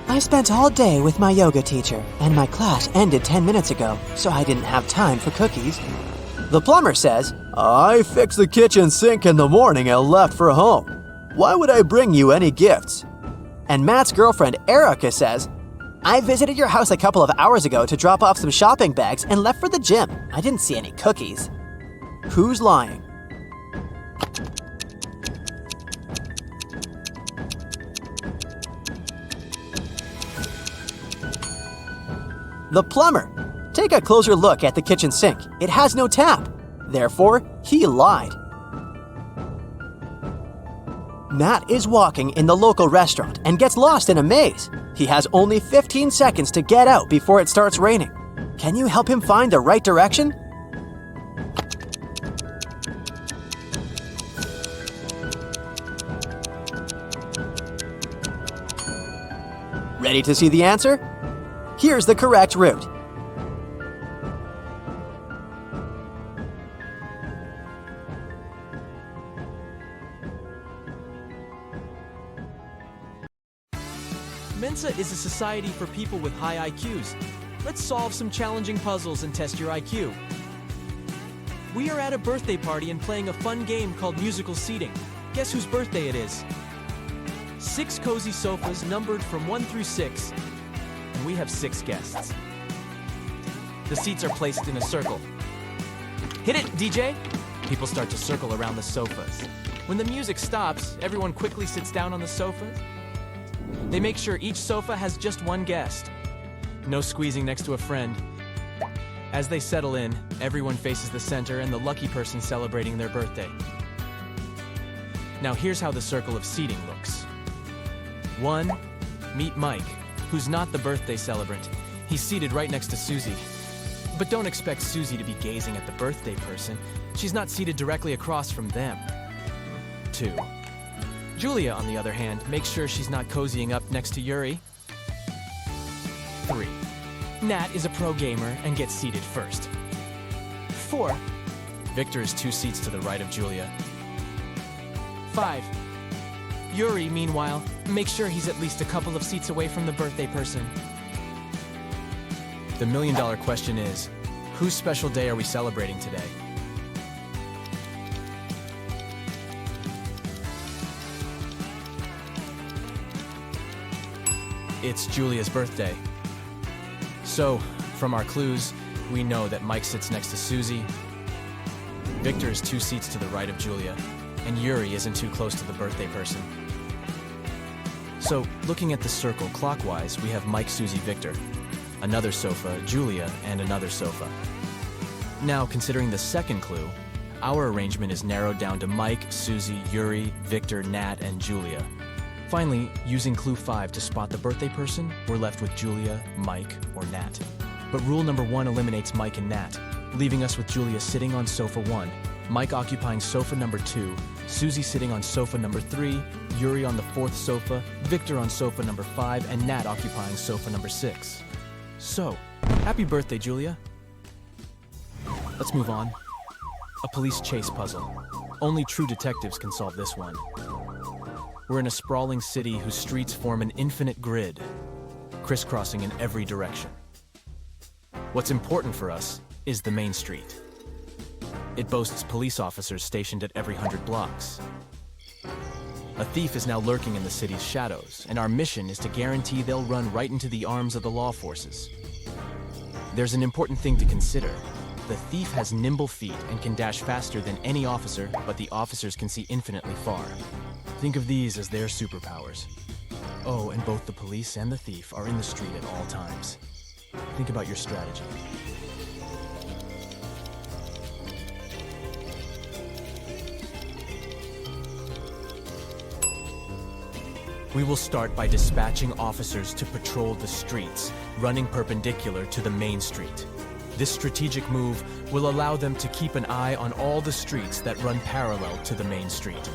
"I spent all day with my yoga teacher, and my class ended 10 minutes ago, so I didn't have time for cookies." The plumber says, "I fixed the kitchen sink in the morning and left for home. Why would I bring you any gifts?" And Matt's girlfriend, Erica, says, "I visited your house a couple of hours ago to drop off some shopping bags and left for the gym. I didn't see any cookies." Who's lying? The plumber. Take a closer look at the kitchen sink. It has no tap. Therefore, he lied. Matt is walking in the local restaurant and gets lost in a maze. He has only 15 seconds to get out before it starts raining. Can you help him find the right direction? Ready to see the answer? Here's the correct route. Mensa is a society for people with high IQs. Let's solve some challenging puzzles and test your IQ. We are at a birthday party and playing a fun game called musical seating. Guess whose birthday it is? 6 cozy sofas numbered from 1 through 6, and we have 6 guests. The seats are placed in a circle. Hit it, DJ! People start to circle around the sofas. When the music stops, everyone quickly sits down on the sofas. They make sure each sofa has just 1 guest. No squeezing next to a friend. As they settle in, everyone faces the center and the lucky person celebrating their birthday. Now here's how the circle of seating looks. 1. Meet Mike, who's not the birthday celebrant. He's seated right next to Susie. But don't expect Susie to be gazing at the birthday person. She's not seated directly across from them. 2. Julia, on the other hand, makes sure she's not cozying up next to Yuri. 3. Nat is a pro gamer and gets seated first. 4. Victor is 2 seats to the right of Julia. 5. Yuri, meanwhile, makes sure he's at least a couple of seats away from the birthday person. The million-dollar question is, whose special day are we celebrating today? It's Julia's birthday. So, from our clues, we know that Mike sits next to Susie, Victor is 2 seats to the right of Julia, and Yuri isn't too close to the birthday person. So, looking at the circle clockwise, we have Mike, Susie, Victor, another sofa, Julia, and another sofa. Now, considering the second clue, our arrangement is narrowed down to Mike, Susie, Yuri, Victor, Nat, and Julia. Finally, using clue 5 to spot the birthday person, we're left with Julia, Mike, or Nat. But rule number 1 eliminates Mike and Nat, leaving us with Julia sitting on sofa 1, Mike occupying sofa number 2, Susie sitting on sofa number 3, Yuri on the 4th sofa, Victor on sofa number 5, and Nat occupying sofa number 6. So, happy birthday, Julia. Let's move on. A police chase puzzle. Only true detectives can solve this one. We're in a sprawling city whose streets form an infinite grid, crisscrossing in every direction. What's important for us is the main street. It boasts police officers stationed at every 100 blocks. A thief is now lurking in the city's shadows, and our mission is to guarantee they'll run right into the arms of the law forces. There's an important thing to consider. The thief has nimble feet and can dash faster than any officer, but the officers can see infinitely far. Think of these as their superpowers. Oh, and both the police and the thief are in the street at all times. Think about your strategy. We will start by dispatching officers to patrol the streets, running perpendicular to the main street. This strategic move will allow them to keep an eye on all the streets that run parallel to the main street.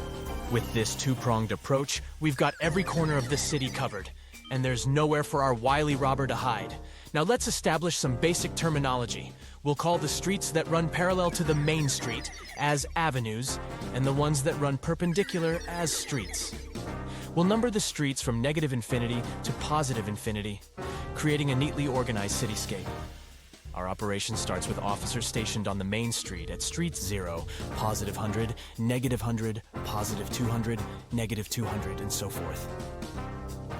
With this two-pronged approach, we've got every corner of the city covered, and there's nowhere for our wily robber to hide. Now let's establish some basic terminology. We'll call the streets that run parallel to the main street as avenues, and the ones that run perpendicular as streets. We'll number the streets from negative infinity to positive infinity, creating a neatly organized cityscape. Our operation starts with officers stationed on the main street at streets 0, positive 100, negative 100, positive 200, negative 200, and so forth.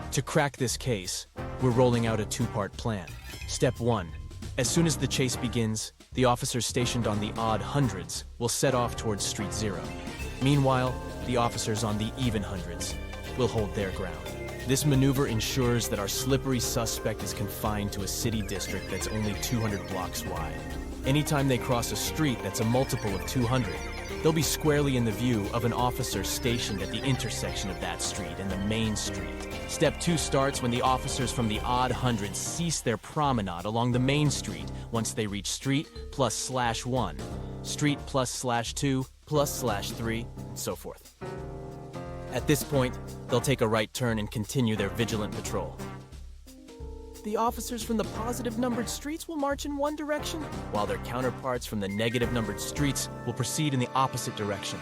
To crack this case, we're rolling out a two-part plan. Step 1. As soon as the chase begins, the officers stationed on the odd hundreds will set off towards street 0. Meanwhile, the officers on the even hundreds will hold their ground. This maneuver ensures that our slippery suspect is confined to a city district that's only 200 blocks wide. Anytime they cross a street that's a multiple of 200, they'll be squarely in the view of an officer stationed at the intersection of that street and the main street. Step 2 starts when the officers from the odd hundreds cease their promenade along the main street once they reach street plus /1, street plus /2 plus /3, and so forth. At this point, they'll take a right turn and continue their vigilant patrol. The officers from the positive-numbered streets will march in one direction, while their counterparts from the negative-numbered streets will proceed in the opposite direction.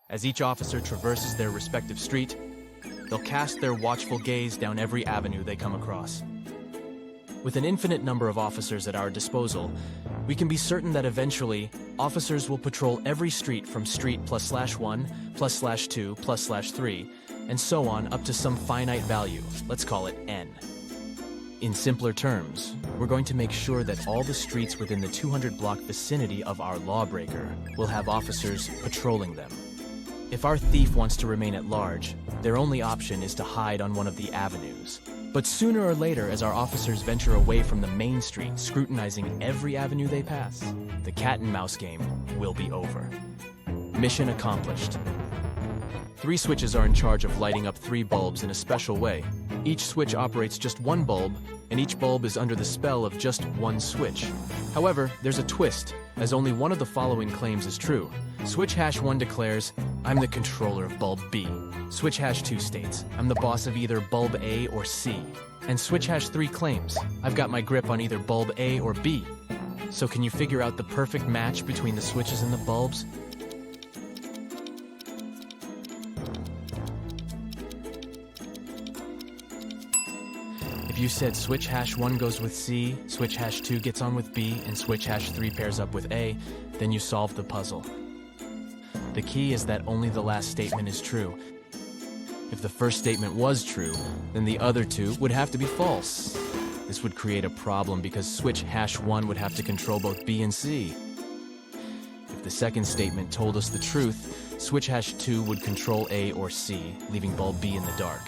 As each officer traverses their respective street, they'll cast their watchful gaze down every avenue they come across. With an infinite number of officers at our disposal, we can be certain that eventually, officers will patrol every street from street plus /1, plus /2, plus /3, and so on up to some finite value, let's call it n. In simpler terms, we're going to make sure that all the streets within the 200-block vicinity of our lawbreaker will have officers patrolling them. If our thief wants to remain at large, their only option is to hide on one of the avenues. But sooner or later, as our officers venture away from the main street, scrutinizing every avenue they pass, the cat and mouse game will be over. Mission accomplished. 3 switches are in charge of lighting up 3 bulbs in a special way. Each switch operates just 1 bulb, and each bulb is under the spell of just 1 switch. However, there's a twist, as only one of the following claims is true. Switch hash 1 declares, I'm the controller of bulb B. Switch hash 2 states, I'm the boss of either bulb A or C. And switch hash 3 claims, I've got my grip on either bulb A or B. So can you figure out the perfect match between the switches and the bulbs? If you said switch hash 1 goes with C, switch hash 2 gets on with B, and switch hash 3 pairs up with A, then you solved the puzzle. The key is that only the last statement is true. If the first statement was true, then the other 2 would have to be false. This would create a problem because switch hash 1 would have to control both B and C. If the second statement told us the truth, switch hash 2 would control A or C, leaving bulb B in the dark.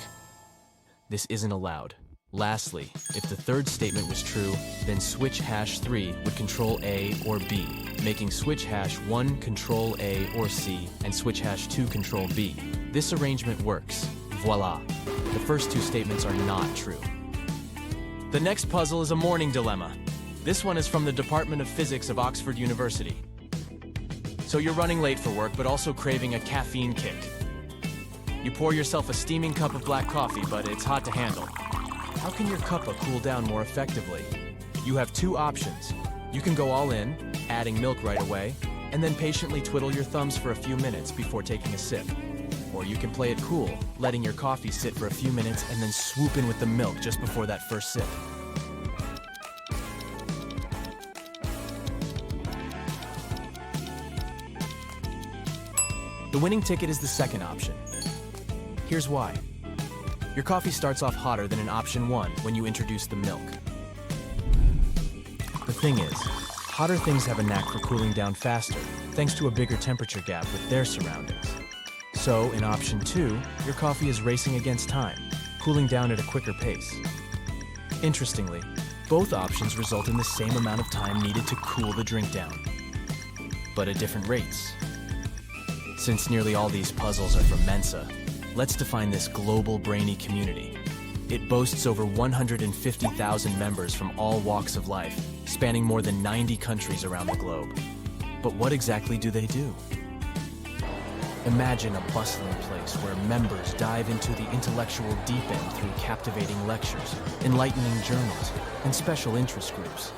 This isn't allowed. Lastly, if the third statement was true, then switch hash 3 would control A or B, making switch hash 1 control A or C, and switch hash 2 control B. This arrangement works. Voila. The first 2 statements are not true. The next puzzle is a morning dilemma. This one is from the Department of Physics of Oxford University. So you're running late for work, but also craving a caffeine kick. You pour yourself a steaming cup of black coffee, but it's hot to handle. How can your cuppa cool down more effectively? You have 2 options. You can go all in, adding milk right away, and then patiently twiddle your thumbs for a few minutes before taking a sip. Or you can play it cool, letting your coffee sit for a few minutes and then swoop in with the milk just before that first sip. The winning ticket is the second option. Here's why. Your coffee starts off hotter than in option 1 when you introduce the milk. The thing is, hotter things have a knack for cooling down faster, thanks to a bigger temperature gap with their surroundings. So, in option 2, your coffee is racing against time, cooling down at a quicker pace. Interestingly, both options result in the same amount of time needed to cool the drink down, but at different rates. Since nearly all these puzzles are from Mensa, let's define this global brainy community. It boasts over 150,000 members from all walks of life, spanning more than 90 countries around the globe. But what exactly do they do? Imagine a bustling place where members dive into the intellectual deep end through captivating lectures, enlightening journals, and special interest groups.